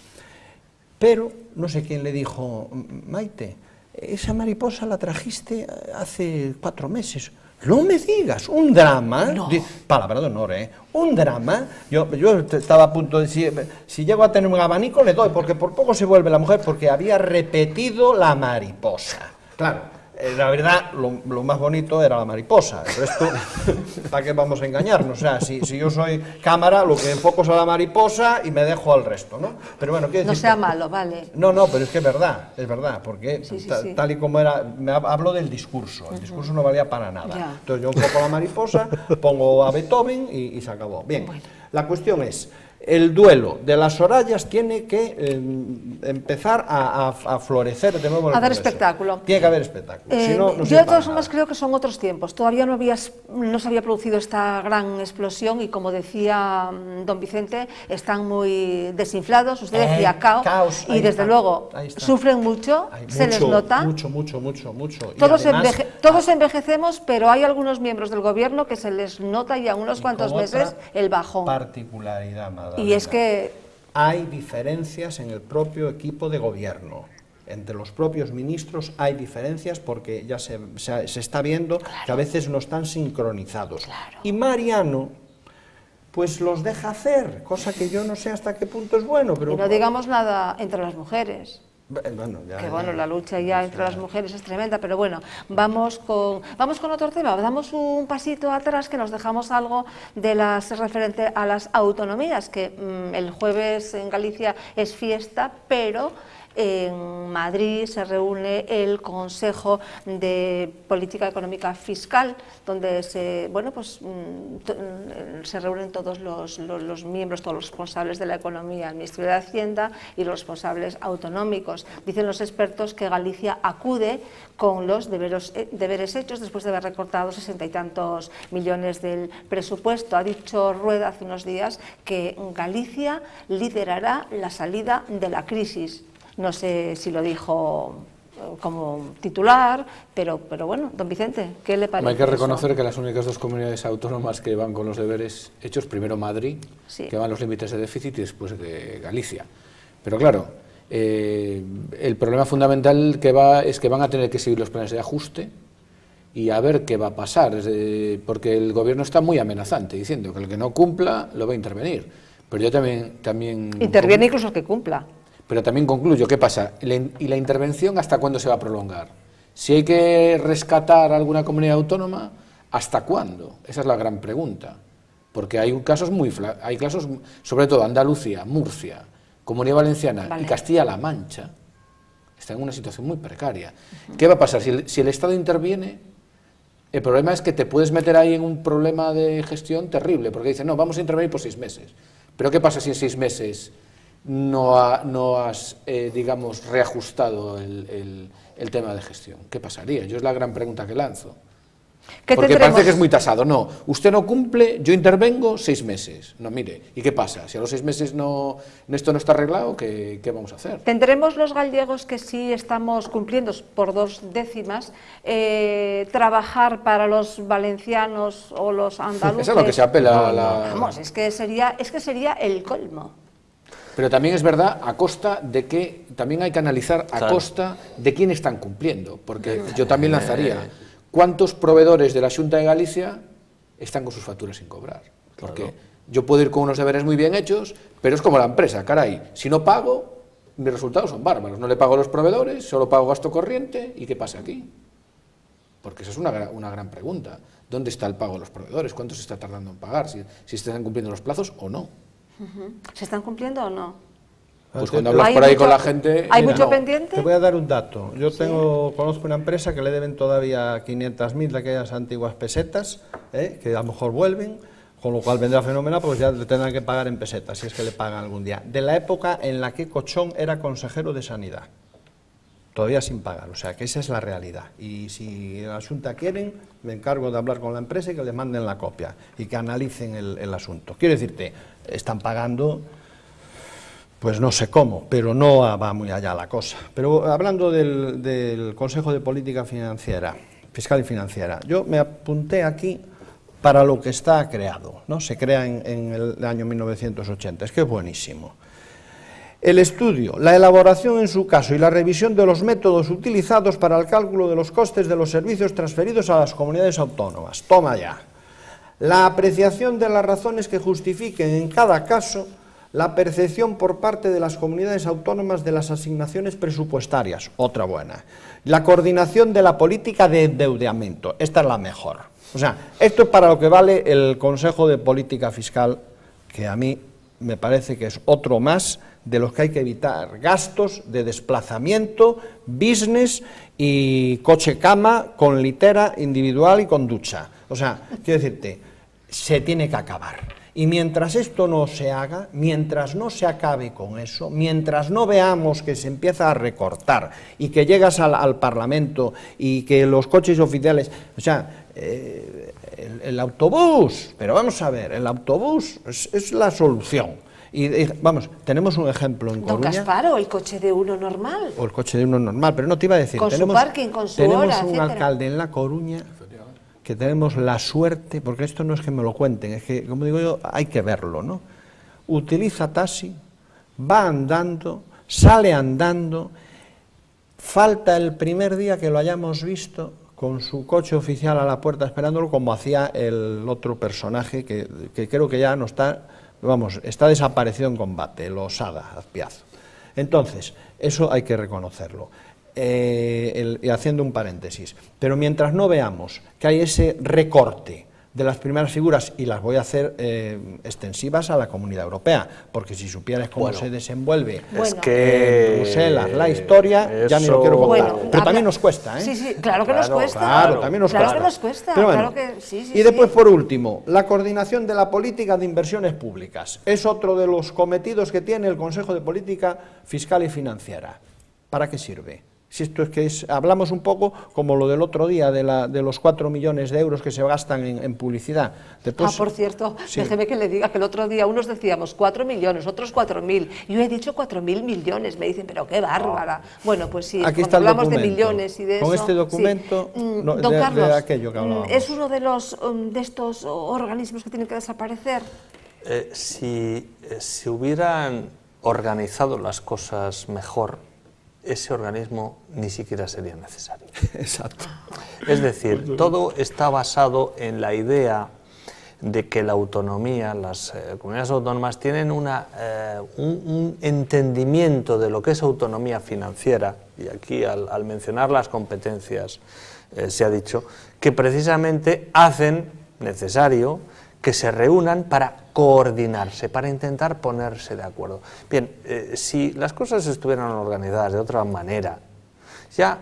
Pero no sé quién le dijo, Maite, esa mariposa la trajiste hace 4 meses. No me digas, un drama, no. Palabra de honor, un drama. Yo estaba a punto de decir, si llego a tener un abanico le doy, porque por poco se vuelve la mujer, porque había repetido la mariposa. Claro. La verdad, lo más bonito era la mariposa, el resto, ¿para qué vamos a engañarnos? O sea, si yo soy cámara, lo que enfoco es a la mariposa y me dejo al resto, ¿no? Pero bueno, quiero decir... No sea malo, vale. No, pero es que es verdad, porque sí. Tal y como era, hablo del discurso, el discurso no valía para nada. Ya. Entonces yo enfoco la mariposa, pongo a Beethoven y se acabó. Bien, bueno. La cuestión es... El duelo de las Sorayas tiene que empezar a florecer de nuevo en el Congreso. Congreso. Espectáculo. Tiene que haber espectáculo. Si no, yo de todas formas creo que son otros tiempos. Todavía no se había producido esta gran explosión y, como decía don Vicente, están muy desinflados. Usted decía caos y desde luego sufren mucho, se les nota. Mucho. Todos envejecemos, pero hay algunos miembros del gobierno que se les nota ya unos cuantos meses el bajón. Particularidad, Madalena. Y es que hay diferencias en el propio equipo de gobierno. Entre los propios ministros hay diferencias porque ya se está viendo que a veces no están sincronizados. Claro. Y Mariano, pues los deja hacer, cosa que yo no sé hasta qué punto es bueno. Pero y no digamos nada entre las mujeres. Bueno, la lucha ya entre las mujeres es tremenda, pero bueno, vamos con otro tema, damos un pasito atrás, que nos dejamos algo de referente a las autonomías, que el jueves en Galicia es fiesta, pero en Madrid se reúne el Consejo de Política Económica Fiscal, donde se reúnen todos los miembros, todos los responsables de la economía, el Ministerio de Hacienda y los responsables autonómicos. Dicen los expertos que Galicia acude con los deberes hechos después de haber recortado 60 y tantos millones del presupuesto. Ha dicho Rueda hace unos días que Galicia liderará la salida de la crisis. No sé si lo dijo como titular, pero bueno, don Vicente, ¿qué le parece? Hay que reconocer que las únicas dos comunidades autónomas que van con los deberes hechos, primero Madrid, sí, que van los límites de déficit, y después de Galicia. Pero claro, el problema fundamental es que van a tener que seguir los planes de ajuste y a ver qué va a pasar, porque el gobierno está muy amenazante, diciendo que el que no cumpla lo va a intervenir. Pero yo también interviene incluso el que cumpla. Pero también concluyo, ¿qué pasa? ¿Y la intervención hasta cuándo se va a prolongar? Si hay que rescatar a alguna comunidad autónoma, ¿hasta cuándo? Esa es la gran pregunta. Porque hay casos sobre todo Andalucía, Murcia, Comunidad Valenciana y Castilla-La Mancha, están en una situación muy precaria. ¿Qué va a pasar? Si el Estado interviene, el problema es que te puedes meter ahí en un problema de gestión terrible, porque dicen, no, vamos a intervenir por 6 meses. Pero ¿qué pasa si en 6 meses no has, digamos, reajustado el tema de gestión? ¿Qué pasaría? Yo es la gran pregunta que lanzo. Porque parece que es muy tasado. No, usted no cumple, yo intervengo 6 meses. No, mire, ¿y qué pasa? Si a los 6 meses esto no está arreglado, ¿qué vamos a hacer? ¿Tendremos los gallegos que sí estamos cumpliendo por 2 décimas trabajar para los valencianos o los andaluces? Eso es lo que se apela Vamos, es que sería el colmo. Pero también es verdad, a costa de que también hay que analizar a costa de quién están cumpliendo, porque yo también lanzaría, ¿cuántos proveedores de la Xunta de Galicia están con sus facturas sin cobrar? Porque yo puedo ir con unos deberes muy bien hechos, pero es como la empresa, caray, si no pago, mis resultados son bárbaros, no le pago a los proveedores, solo pago gasto corriente, ¿y qué pasa aquí? Porque esa es una gran pregunta. ¿Dónde está el pago a los proveedores? ¿Cuánto se está tardando en pagar? ¿Si se están cumpliendo los plazos o no? ¿Se están cumpliendo o no? Pues cuando hablas por ahí con la gente... ¿Hay mucho pendiente? Te voy a dar un dato. Yo conozco una empresa que le deben todavía 500.000 de aquellas antiguas pesetas, que a lo mejor vuelven, con lo cual vendrá fenomenal, pues ya le tendrán que pagar en pesetas, si es que le pagan algún día. De la época en la que Cochón era consejero de Sanidad, todavía sin pagar, o sea que esa es la realidad. Y si la Xunta quieren, me encargo de hablar con la empresa y que le manden la copia y que analicen el asunto. Quiero decirte, están pagando, pues no sé cómo, pero no va muy allá la cosa. Pero hablando del Consejo de Política Fiscal y Financiera, yo me apunté aquí para lo que está creado, ¿no? Se crea en el año 1980, es que es buenísimo. El estudio, la elaboración en su caso y la revisión de los métodos utilizados para el cálculo de los costes de los servicios transferidos a las comunidades autónomas. Toma ya. La apreciación de las razones que justifiquen en cada caso la percepción por parte de las comunidades autónomas de las asignaciones presupuestarias. Otra buena. La coordinación de la política de endeudamiento. Esta es la mejor. O sea, esto es para lo que vale el Consejo de Política Fiscal, que a mí me parece que es otro más de los que hay que evitar, gastos de desplazamiento, business y coche-cama con litera individual y con ducha. O sea, quiero decirte, se tiene que acabar. Y mientras esto no se haga, mientras no se acabe con eso, mientras no veamos que se empieza a recortar y que llegas al Parlamento y que los coches oficiales, o sea, el autobús, pero vamos a ver, el autobús es la solución. Y vamos, tenemos un ejemplo en Coruña. Don Gaspar, o el coche de uno normal. O el coche de uno normal, pero no te iba a decir. Con su parking, con su hora, tenemos un alcalde en La Coruña que tenemos la suerte, porque esto no es que me lo cuenten, es que, como digo yo, hay que verlo, ¿no? Utiliza taxi, va andando, sale andando, falta el primer día que lo hayamos visto con su coche oficial a la puerta esperándolo, como hacía el otro personaje que creo que ya no está, vamos, está desaparecido en combate, el Osada Azpiazu. Entonces, eso hay que reconocerlo. Y haciendo un paréntesis, pero mientras no veamos que hay ese recorte de las primeras figuras, y las voy a hacer extensivas a la Comunidad Europea, porque si supieras cómo se desenvuelve en Bruselas la historia, ya ni lo quiero contar. Pero también nos cuesta, ¿eh? Sí, sí, claro que nos cuesta. Claro, también nos cuesta. Claro que nos cuesta. Pero bueno, claro que, sí, y después, por último, la coordinación de la política de inversiones públicas. Es otro de los cometidos que tiene el Consejo de Política Fiscal y Financiera. ¿Para qué sirve? Si esto es que hablamos un poco como lo del otro día de los 4 millones de euros que se gastan en publicidad. Después, por cierto, déjeme que le diga que el otro día unos decíamos 4 millones, otros 4.000. Yo he dicho 4.000 millones, me dicen, pero qué bárbara. Bueno, pues sí, aquí cuando hablamos de millones y de con eso... este documento, don Carlos, de aquello que hablábamos. ¿Es uno de estos organismos que tienen que desaparecer? Si hubieran organizado las cosas mejor, ese organismo ni siquiera sería necesario. Exacto. Es decir, todo está basado en la idea de que la autonomía, las comunidades autónomas tienen un entendimiento de lo que es autonomía financiera, y aquí al mencionar las competencias se ha dicho, que precisamente hacen necesario que se reúnan para coordinarse, para intentar ponerse de acuerdo. Bien, si las cosas estuvieran organizadas de otra manera, ya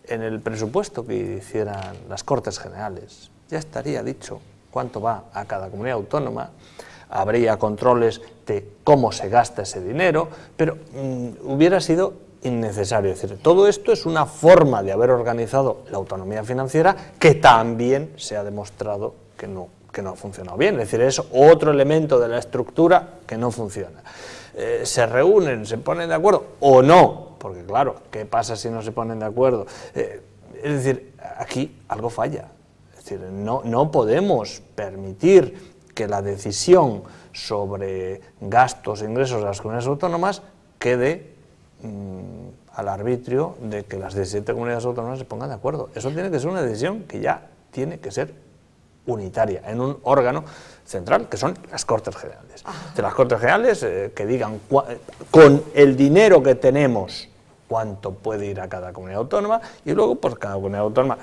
en el presupuesto que hicieran las Cortes Generales, ya estaría dicho cuánto va a cada comunidad autónoma, habría controles de cómo se gasta ese dinero, pero hubiera sido innecesario. Es decir, todo esto es una forma de haber organizado la autonomía financiera que también se ha demostrado que no ha funcionado bien. Es decir, es otro elemento de la estructura que no funciona. ¿Se reúnen, se ponen de acuerdo o no? Porque claro, ¿qué pasa si no se ponen de acuerdo? Es decir, aquí algo falla. Es decir, no podemos permitir que la decisión sobre gastos e ingresos de las comunidades autónomas quede al arbitrio de que las 17 comunidades autónomas se pongan de acuerdo. Eso tiene que ser una decisión que ya tiene que ser unitaria, en un órgano central, que son las Cortes Generales. De las Cortes Generales que digan con el dinero que tenemos cuánto puede ir a cada comunidad autónoma, y luego pues cada comunidad autónoma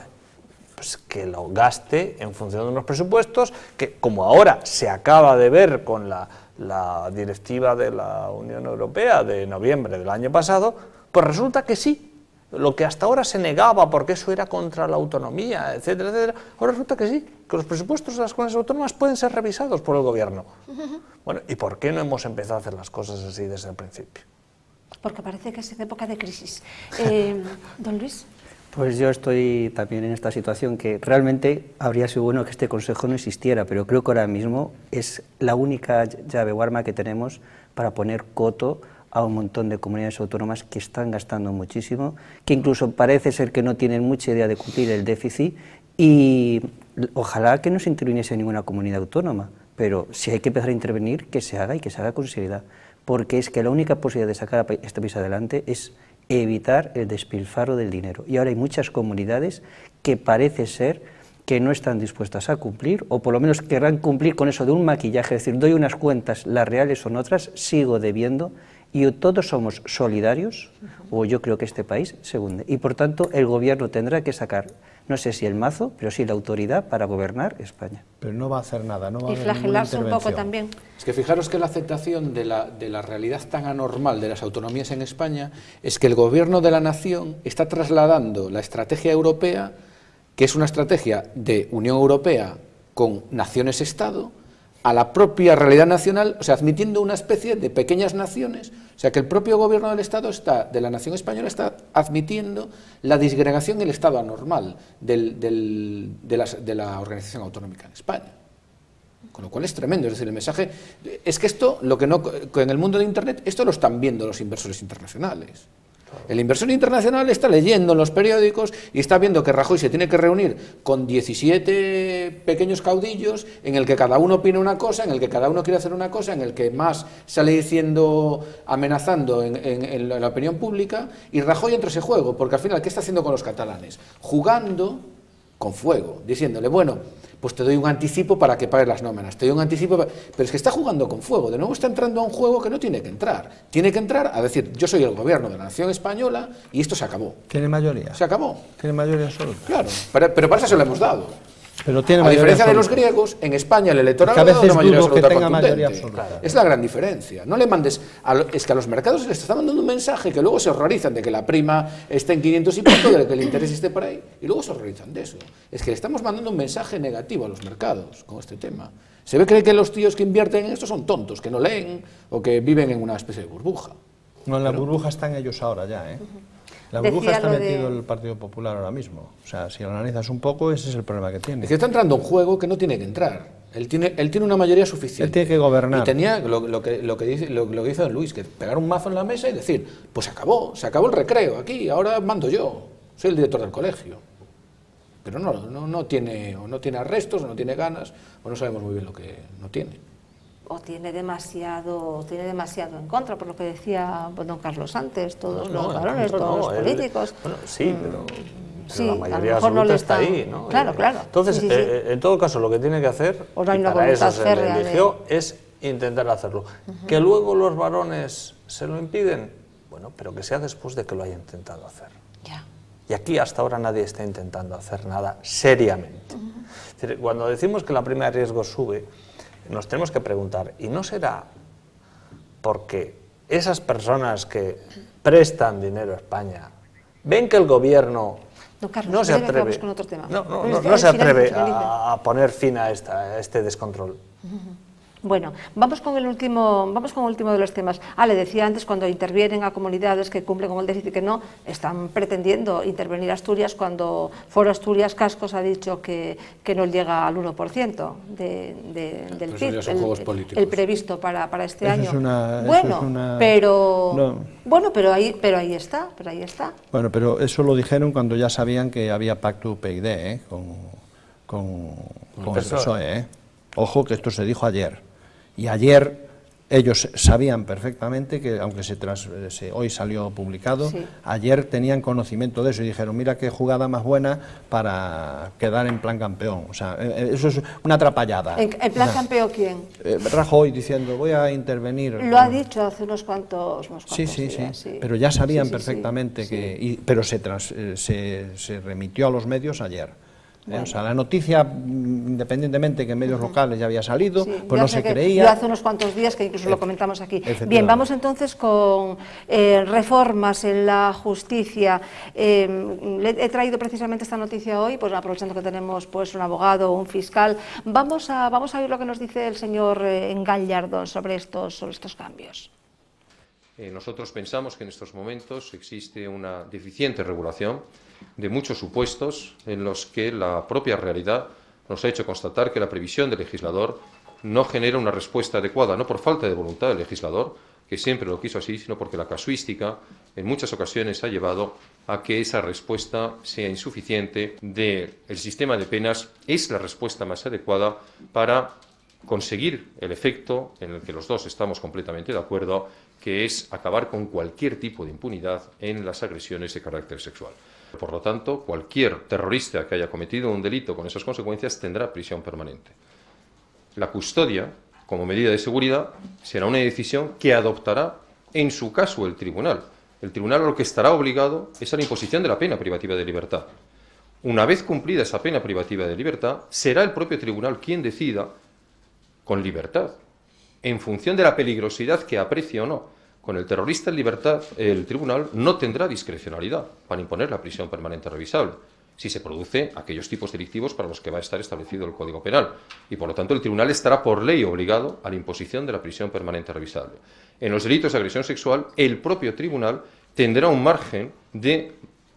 pues, que lo gaste en función de unos presupuestos que, como ahora se acaba de ver con la directiva de la Unión Europea de noviembre del año pasado, pues resulta que sí. Lo que hasta ahora se negaba porque eso era contra la autonomía, etcétera, etcétera, ahora resulta que sí, que los presupuestos de las comunidades autónomas pueden ser revisados por el gobierno. Bueno, ¿y por qué no hemos empezado a hacer las cosas así desde el principio? Porque parece que es en época de crisis. Don Luis. Pues yo estoy también en esta situación que realmente habría sido bueno que este consejo no existiera, pero creo que ahora mismo es la única llave o arma que tenemos para poner coto a un montón de comunidades autónomas que están gastando muchísimo, que incluso parece ser que no tienen mucha idea de cumplir el déficit, y ojalá que no se interviniese ninguna comunidad autónoma, pero si hay que empezar a intervenir, que se haga y que se haga con seriedad, porque es que la única posibilidad de sacar este país adelante es evitar el despilfarro del dinero, y ahora hay muchas comunidades que parece ser que no están dispuestas a cumplir, o por lo menos querrán cumplir con eso de un maquillaje, es decir, doy unas cuentas, las reales son otras, sigo debiendo, y o todos somos solidarios, o yo creo que este país se hunde. Y por tanto, el gobierno tendrá que sacar, no sé si el mazo, pero sí la autoridad para gobernar España. Pero no va a hacer nada, no va a haber ninguna flagelarse un intervención. poco también. Es que fijaros que la aceptación de la realidad tan anormal de las autonomías en España es que el gobierno de la nación está trasladando la estrategia europea, que es una estrategia de Unión Europea con naciones-estado, a la propia realidad nacional, o sea, admitiendo una especie de pequeñas naciones, o sea, que el propio gobierno del Estado de la nación española está admitiendo la disgregación del Estado anormal de la organización autonómica en España. Con lo cual es tremendo, es decir, el mensaje, es que esto, en el mundo de Internet, esto lo están viendo los inversores internacionales. El inversor internacional está leyendo en los periódicos y está viendo que Rajoy se tiene que reunir con 17 pequeños caudillos en el que cada uno opina una cosa, en el que cada uno quiere hacer una cosa, en el que más sale diciendo, amenazando en la opinión pública, y Rajoy entra ese juego, porque al final, ¿qué está haciendo con los catalanes? Jugando con fuego, diciéndole, bueno, pues te doy un anticipo para que pagues las nóminas, te doy un anticipo, pero es que está jugando con fuego, de nuevo está entrando a un juego que no tiene que entrar a decir, yo soy el gobierno de la nación española y esto se acabó. ¿Tiene mayoría? Se acabó. ¿Tiene mayoría absoluta? Claro, pero para eso se lo hemos dado. Pero tiene a diferencia de los absoluta. griegos, en España el electorado a veces da una mayoría dudo que absoluta tenga mayoría contundente. absoluta. Es la gran diferencia. No le mandes es que a los mercados les están mandando un mensaje que luego se horrorizan de que la prima esté en 500 y pico, de que el interés esté por ahí, y luego se horrorizan de eso. Es que le estamos mandando un mensaje negativo a los mercados con este tema. Se ve que los tíos que invierten en esto son tontos, que no leen o que viven en una especie de burbuja. No, en la burbuja están ellos ahora ya, ¿eh? La burbuja Decía está lo metido de- el Partido Popular ahora mismo. O sea, si lo analizas un poco, ese es el problema que tiene. Es que está entrando un juego que no tiene que entrar. Él tiene una mayoría suficiente. Él tiene que gobernar. Y tenía lo que dice don Luis, que pegar un mazo en la mesa y decir, pues se acabó el recreo aquí, ahora mando yo, soy el director del colegio. Pero no tiene arrestos, o no tiene ganas, o no sabemos muy bien lo que no tiene. O tiene demasiado en contra, por lo que decía don Carlos antes, todos los varones, todos los políticos. Bueno, sí, pero sí, la a lo mayoría mejor no absoluta le está está- ahí, ¿no? Claro, claro. Entonces, Sí, sí, sí. en todo caso, lo que tiene que hacer, O no hay y una para eso voluntad se le férrea de- eligió, es intentar hacerlo. Que luego los varones se lo impiden, bueno, pero que sea después de que lo haya intentado hacer. Ya. Y aquí hasta ahora nadie está intentando hacer nada seriamente. Es decir, cuando decimos que la prima de riesgo sube, nos tenemos que preguntar, ¿y no será porque esas personas que prestan dinero a España ven que el gobierno Don Carlos, no se espera que atreve, vamos con otro tema. no se atreve a poner fin a este descontrol? Bueno, vamos con el último de los temas. Le decía antes, cuando intervienen a comunidades que cumplen con el déficit, que no, están pretendiendo intervenir Asturias cuando Foro Asturias Cascos ha dicho que no llega al 1% del Eso PIB, ya son juegos políticos. el previsto para este Eso año. es una- bueno, eso es una- pero No. bueno, pero ahí está. Bueno, pero eso lo dijeron cuando ya sabían que había pacto UPyD, con el PSOE, ¿eh? Ojo que esto se dijo ayer. Y ayer ellos sabían perfectamente que, aunque hoy salió publicado, Sí. ayer tenían conocimiento de eso y dijeron, mira qué jugada más buena para quedar en plan campeón. O sea, eso es una atrapallada. ¿En plan O sea, campeón quién? Rajoy diciendo, voy a intervenir. Lo ha dicho hace unos cuantos Sí, días, sí. pero ya sabían Sí, sí, sí, perfectamente sí. que... pero se remitió a los medios ayer. O sea, la noticia, independientemente que en medios locales ya había salido, Sí, pues yo no sé se que creía. yo hace unos cuantos días que incluso lo comentamos aquí. Efectivamente. Bien, vamos entonces con reformas en la justicia. He traído precisamente esta noticia hoy, pues aprovechando que tenemos pues un abogado, un fiscal. Vamos a oír lo que nos dice el señor Gallardón sobre estos cambios. Nosotros pensamos que en estos momentos existe una deficiente regulación de muchos supuestos en los que la propia realidad nos ha hecho constatar que la previsión del legislador no genera una respuesta adecuada, no por falta de voluntad del legislador, que siempre lo quiso así, sino porque la casuística en muchas ocasiones ha llevado a que esa respuesta sea insuficiente. El sistema de penas es la respuesta más adecuada para conseguir el efecto en el que los dos estamos completamente de acuerdo, que es acabar con cualquier tipo de impunidad en las agresiones de carácter sexual. Por lo tanto, cualquier terrorista que haya cometido un delito con esas consecuencias tendrá prisión permanente. La custodia, como medida de seguridad, será una decisión que adoptará, en su caso, el tribunal. El tribunal a lo que estará obligado es a la imposición de la pena privativa de libertad. Una vez cumplida esa pena privativa de libertad, será el propio tribunal quien decida, con libertad, en función de la peligrosidad que aprecie o no. Con el terrorista en libertad, el tribunal no tendrá discrecionalidad para imponer la prisión permanente revisable, si se produce aquellos tipos delictivos para los que va a estar establecido el Código Penal. Y, por lo tanto, el tribunal estará por ley obligado a la imposición de la prisión permanente revisable. En los delitos de agresión sexual, el propio tribunal tendrá un margen de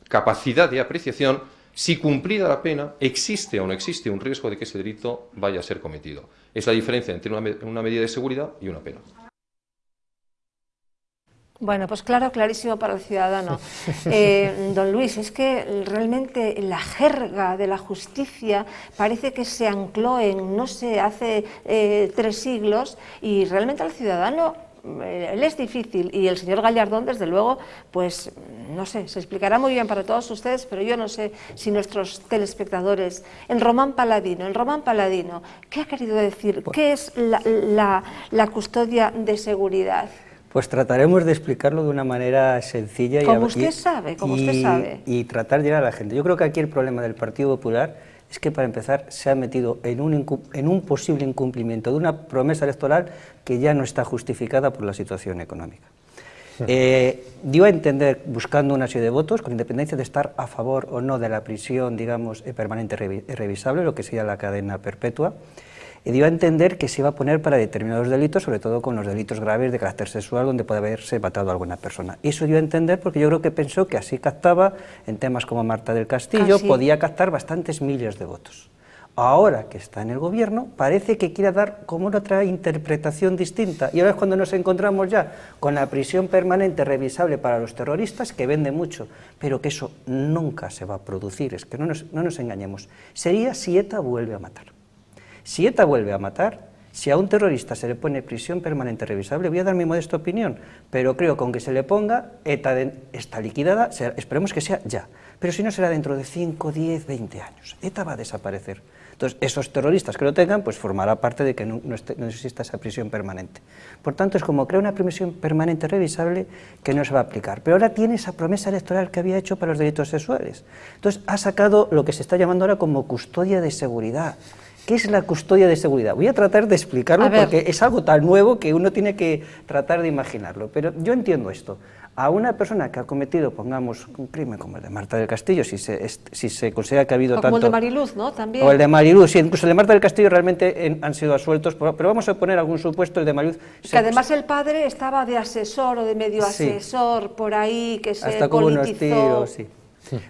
capacidad de apreciación si, cumplida la pena, existe o no existe un riesgo de que ese delito vaya a ser cometido. Es la diferencia entre una medida de seguridad y una pena. Bueno, pues clarísimo para el ciudadano. Don Luis, es que realmente la jerga de la justicia parece que se ancló en, no sé, hace 3 siglos y realmente al ciudadano le es difícil. Y el señor Gallardón, desde luego, pues no sé, se explicará muy bien para todos ustedes, pero yo no sé si nuestros telespectadores, el Román Paladino, ¿qué ha querido decir? ¿Qué es la custodia de seguridad? Pues trataremos de explicarlo de una manera sencilla como usted sabe. Y tratar de llegar a la gente. Yo creo que aquí el problema del Partido Popular es que para empezar se ha metido en un posible incumplimiento de una promesa electoral que ya no está justificada por la situación económica. Dio a entender, buscando una serie de votos, con independencia de estar a favor o no de la prisión, digamos, permanente revisable, lo que sería la cadena perpetua, y dio a entender que se iba a poner para determinados delitos, sobre todo con los delitos graves de carácter sexual, donde puede haberse matado a alguna persona. Y eso dio a entender porque yo creo que pensó que así captaba, en temas como Marta del Castillo, podía captar bastantes miles de votos. Ahora que está en el gobierno, parece que quiere dar como una otra interpretación distinta. Y ahora es cuando nos encontramos ya con la prisión permanente revisable para los terroristas, que vende mucho, pero que eso nunca se va a producir, es que no nos engañemos. Sería si ETA vuelve a matar. Si ETA vuelve a matar, si a un terrorista se le pone prisión permanente revisable, voy a dar mi modesta opinión, pero creo que aunque se le ponga, ETA está liquidada, esperemos que sea ya, pero si no será dentro de 5, 10, 20 años. ETA va a desaparecer. Entonces, esos terroristas que lo tengan, pues formará parte de que no exista esa prisión permanente. Por tanto, es como crear una prisión permanente revisable que no se va a aplicar. Pero ahora tiene esa promesa electoral que había hecho para los delitos sexuales. Entonces, ha sacado lo que se está llamando ahora como custodia de seguridad. ¿Qué es la custodia de seguridad? Voy a tratar de explicarlo porque es algo tan nuevo que uno tiene que tratar de imaginarlo. Pero yo entiendo esto. A una persona que ha cometido, pongamos, un crimen como el de Marta del Castillo, si se considera que ha habido tanto... Como el de Mariluz, ¿no? También. O el de Mariluz, sí, incluso el de Marta del Castillo realmente han sido absueltos, pero vamos a poner algún supuesto, el de Mariluz... Que además el padre estaba de asesor o de medio asesor por ahí, que se hasta como unos politizó. tiros, sí.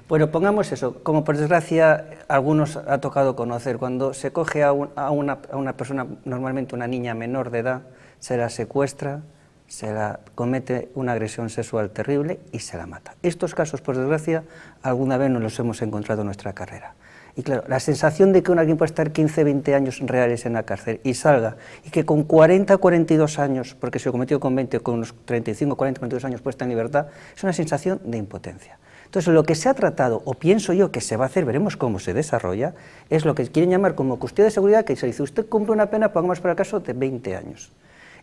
Bueno, pongamos eso, como por desgracia algunos ha tocado conocer, cuando se coge a una persona, normalmente una niña menor de edad, se la secuestra, se la comete una agresión sexual terrible y se la mata. Estos casos, por desgracia, alguna vez nos los hemos encontrado en nuestra carrera. Y claro, la sensación de que alguien puede estar 15, 20 años reales en la cárcel y salga, y que con 40, 42 años, porque se lo cometió con 20, con unos 35, 40, 42 años puesta en libertad, es una sensación de impotencia. Entonces, lo que se ha tratado, o pienso yo que se va a hacer, veremos cómo se desarrolla, es lo que quieren llamar como custodia de seguridad, que se dice, usted cumple una pena, pongamos para el caso, de 20 años.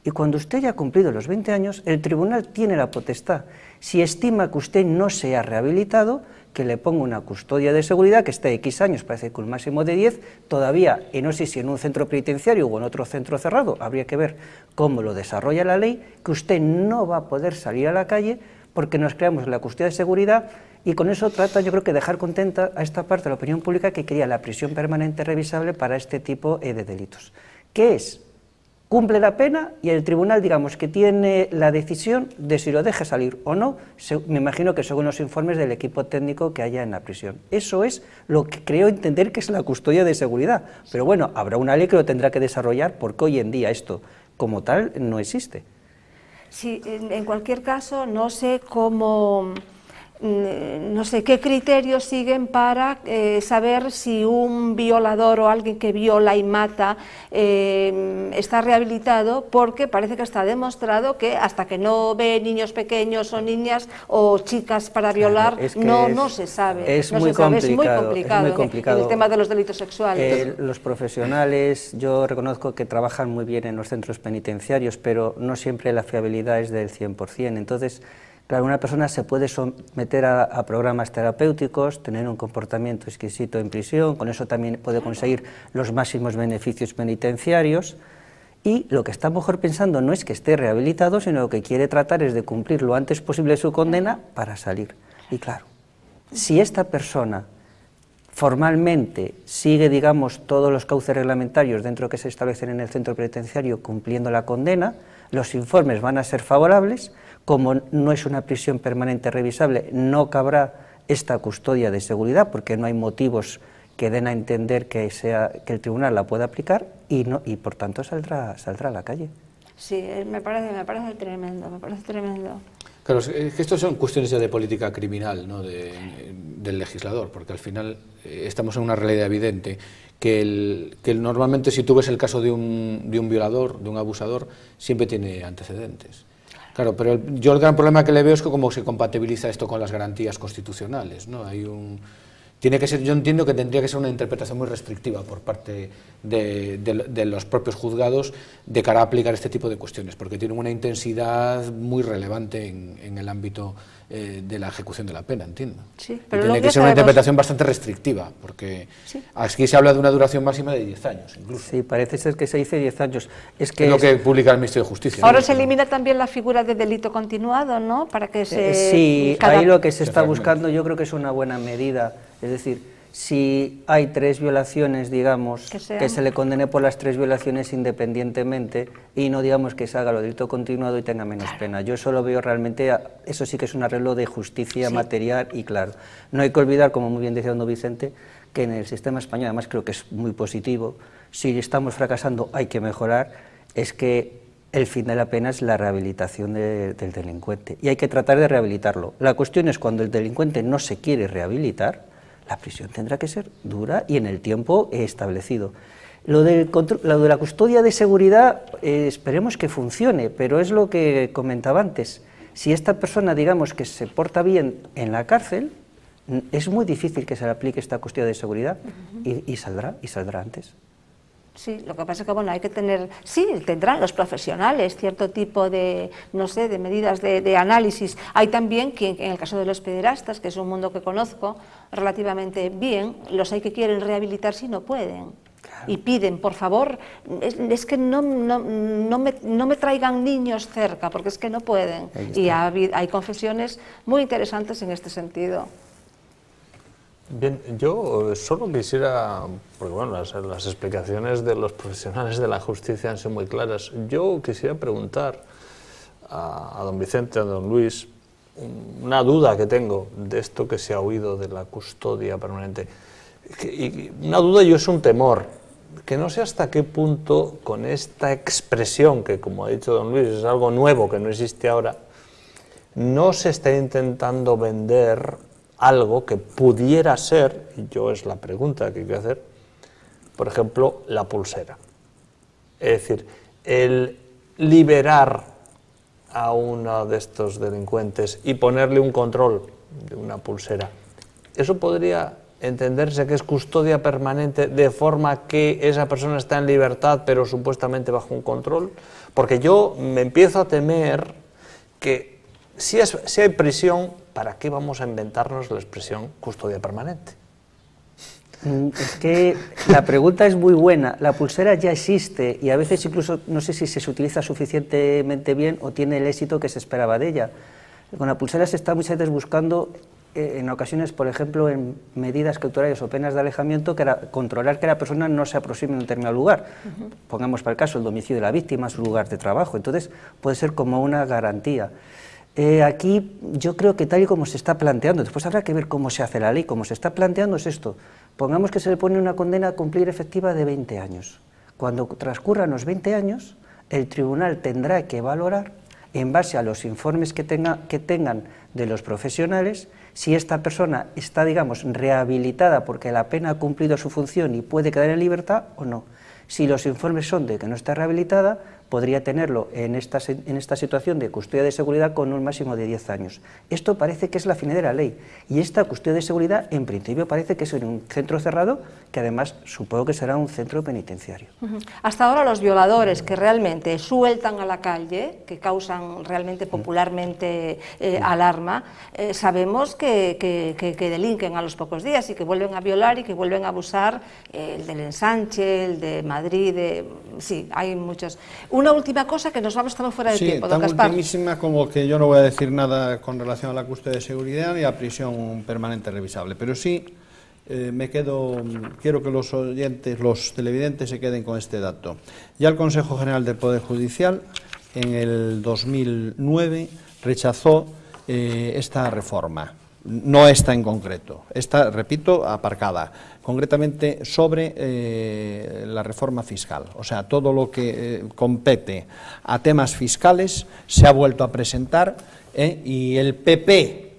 Y cuando usted ya ha cumplido los 20 años, el tribunal tiene la potestad, si estima que usted no se ha rehabilitado, que le ponga una custodia de seguridad que esté X años, parece que un máximo de 10, todavía, y no sé si en un centro penitenciario o en otro centro cerrado, habría que ver cómo lo desarrolla la ley, que usted no va a poder salir a la calle porque nos creamos la custodia de seguridad y con eso trata, yo creo que dejar contenta a esta parte de la opinión pública que quería la prisión permanente revisable para este tipo de delitos. ¿Qué es? Cumple la pena y el tribunal, digamos, que tiene la decisión de si lo deja salir o no, me imagino que según los informes del equipo técnico que haya en la prisión. Eso es lo que creo entender que es la custodia de seguridad. Pero bueno, habrá una ley que lo tendrá que desarrollar porque hoy en día esto, como tal, no existe. Sí, en cualquier caso, no sé cómo... No sé qué criterios siguen para saber si un violador o alguien que viola y mata está rehabilitado, porque parece que está demostrado que hasta que no ve niños pequeños o niñas o chicas para violar, es que no se sabe. Es muy complicado en el tema de los delitos sexuales. Los profesionales, yo reconozco que trabajan muy bien en los centros penitenciarios, pero no siempre la fiabilidad es del 100%. Entonces, claro, una persona se puede someter a programas terapéuticos, tener un comportamiento exquisito en prisión, con eso también puede conseguir los máximos beneficios penitenciarios, y lo que está mejor pensando no es que esté rehabilitado, sino lo que quiere tratar es de cumplir lo antes posible su condena para salir. Y claro, si esta persona formalmente sigue, digamos, todos los cauces reglamentarios dentro que se establecen en el centro penitenciario cumpliendo la condena, los informes van a ser favorables. Como no es una prisión permanente revisable, no cabrá esta custodia de seguridad porque no hay motivos que den a entender que el tribunal la pueda aplicar y por tanto saldrá a la calle. Sí, me parece tremendo, Claro, es que estos son cuestiones ya de política criminal, ¿no? del legislador, porque al final estamos en una realidad evidente que normalmente si tú ves el caso de un violador, de un abusador, siempre tiene antecedentes. Claro, pero yo el gran problema que le veo es que cómo se compatibiliza esto con las garantías constitucionales, ¿no? Tiene que ser, yo entiendo que tendría que ser una interpretación muy restrictiva por parte de los propios juzgados de cara a aplicar este tipo de cuestiones, porque tienen una intensidad muy relevante en el ámbito de la ejecución de la pena, entiendo. Sí, pero tiene que ser una interpretación bastante restrictiva, porque aquí se habla de una duración máxima de 10 años, incluso. Sí, parece ser que se dice 10 años. Es lo que publica el Ministerio de Justicia. Ahora se elimina también la figura de delito continuado, ¿no? Para que se... Sí, ahí lo que se está buscando yo creo que es una buena medida. Es decir, si hay 3 violaciones, digamos, que se le condene por las 3 violaciones independientemente y no digamos que se haga lo delito continuado y tenga menos pena. Yo eso lo veo realmente, eso sí que es un arreglo de justicia material y claro. No hay que olvidar, como muy bien decía don Vicente, que en el sistema español, además creo que es muy positivo, si estamos fracasando hay que mejorar, es que el fin de la pena es la rehabilitación del delincuente y hay que tratar de rehabilitarlo. La cuestión es cuando el delincuente no se quiere rehabilitar, la prisión tendrá que ser dura y en el tiempo establecido. Lo de la custodia de seguridad, esperemos que funcione, pero es lo que comentaba antes. Si esta persona, digamos, que se porta bien en la cárcel, es muy difícil que se le aplique esta custodia de seguridad y saldrá antes. Sí, lo que pasa es que, bueno, hay que tener, sí, tendrán los profesionales cierto tipo de, no sé, de medidas de análisis. Hay también quien, en el caso de los pederastas, que es un mundo que conozco relativamente bien, los hay que quieren rehabilitarse y no pueden. Claro. Y piden, por favor, es que no me traigan niños cerca, porque es que no pueden. Y hay confesiones muy interesantes en este sentido. Bien, yo solo quisiera, porque bueno, las explicaciones de los profesionales de la justicia han sido muy claras, yo quisiera preguntar a don Vicente, a don Luis, una duda que tengo de esto que se ha oído de la custodia permanente. Y una duda y es un temor, que no sé hasta qué punto con esta expresión, que como ha dicho don Luis, es algo nuevo que no existe ahora, no se está intentando vender algo que pudiera ser, y yo es la pregunta que hay que hacer, por ejemplo, la pulsera. Es decir, el liberar a uno de estos delincuentes y ponerle un control de una pulsera, ¿eso podría entenderse que es custodia permanente de forma que esa persona está en libertad pero supuestamente bajo un control? Porque yo me empiezo a temer que si hay prisión, ¿para qué vamos a inventarnos la expresión custodia permanente? Es que la pregunta es muy buena. La pulsera ya existe y a veces incluso no sé si se utiliza suficientemente bien o tiene el éxito que se esperaba de ella. Con la pulsera se está muchas veces buscando, en ocasiones, por ejemplo, en medidas cautelarias o penas de alejamiento, que era controlar que la persona no se aproxime en un determinado lugar. Pongamos para el caso el domicilio de la víctima, su lugar de trabajo. Entonces puede ser como una garantía. Aquí yo creo que tal y como se está planteando, después habrá que ver cómo se hace la ley, como se está planteando es esto, pongamos que se le pone una condena a cumplir efectiva de 20 años. Cuando transcurran los 20 años, el tribunal tendrá que valorar, en base a los informes que tengan de los profesionales, si esta persona está, digamos, rehabilitada porque la pena ha cumplido su función y puede quedar en libertad o no. Si los informes son de que no está rehabilitada, podría tenerlo en esta situación de custodia de seguridad con un máximo de 10 años. Esto parece que es la finalidad de la ley, y esta custodia de seguridad en principio parece que es en un centro cerrado, que además supongo que será un centro penitenciario. Hasta ahora los violadores que realmente sueltan a la calle, que causan realmente popularmente alarma, sabemos que delinquen a los pocos días y que vuelven a violar y que vuelven a abusar, el del Ensanche, el de Madrid, sí, hay muchos. Una última cosa, que nos vamos, estamos fuera de tiempo, don Gaspar. Sí, tan ultimísima como que yo no voy a decir nada con relación a la custodia de seguridad ni a prisión permanente revisable, pero sí quiero que los oyentes, los televidentes se queden con este dato. Ya el Consejo General del Poder Judicial en el 2009 rechazó esta reforma. No esta en concreto, esta, repito, aparcada, concretamente sobre la reforma fiscal. O sea, todo lo que compete a temas fiscales se ha vuelto a presentar y el PP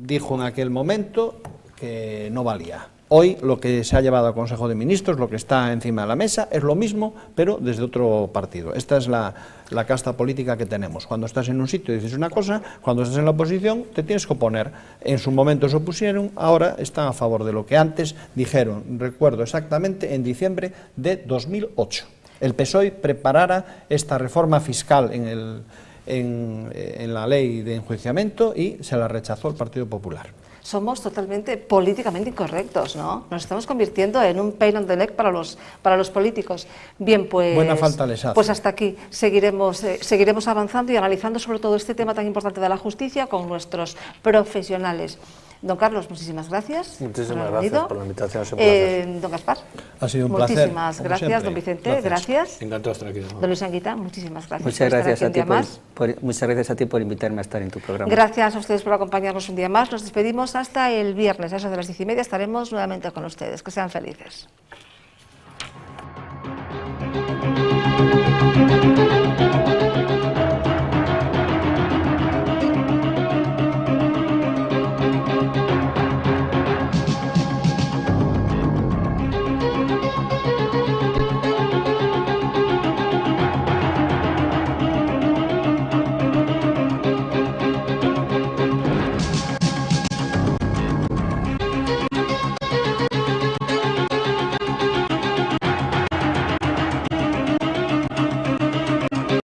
dijo en aquel momento que no valía, Hoy lo que se ha llevado al Consejo de Ministros, lo que está encima de la mesa, es lo mismo, pero desde otro partido. Esta es la casta política que tenemos. Cuando estás en un sitio dices una cosa, cuando estás en la oposición te tienes que oponer. En su momento se opusieron, ahora están a favor de lo que antes dijeron. Recuerdo exactamente en diciembre de 2008. El PSOE preparara esta reforma fiscal en la ley de enjuiciamiento y se la rechazó el Partido Popular. Somos totalmente políticamente incorrectos, ¿no? Nos estamos convirtiendo en un pain on the neck para los políticos. Bien, pues, buena falta les hace. Pues hasta aquí seguiremos avanzando y analizando sobre todo este tema tan importante de la justicia con nuestros profesionales. Don Carlos, muchísimas gracias. Muchísimas gracias por la invitación. Es un placer. Don Gaspar. Ha sido un placer. Muchísimas gracias. Don Vicente, gracias. Encantado de estar aquí. Don Luis Anguita, muchísimas gracias. Muchas gracias a ti por invitarme a estar en tu programa. Gracias a ustedes por acompañarnos un día más. Nos despedimos hasta el viernes, a eso de las 10:30 estaremos nuevamente con ustedes. Que sean felices.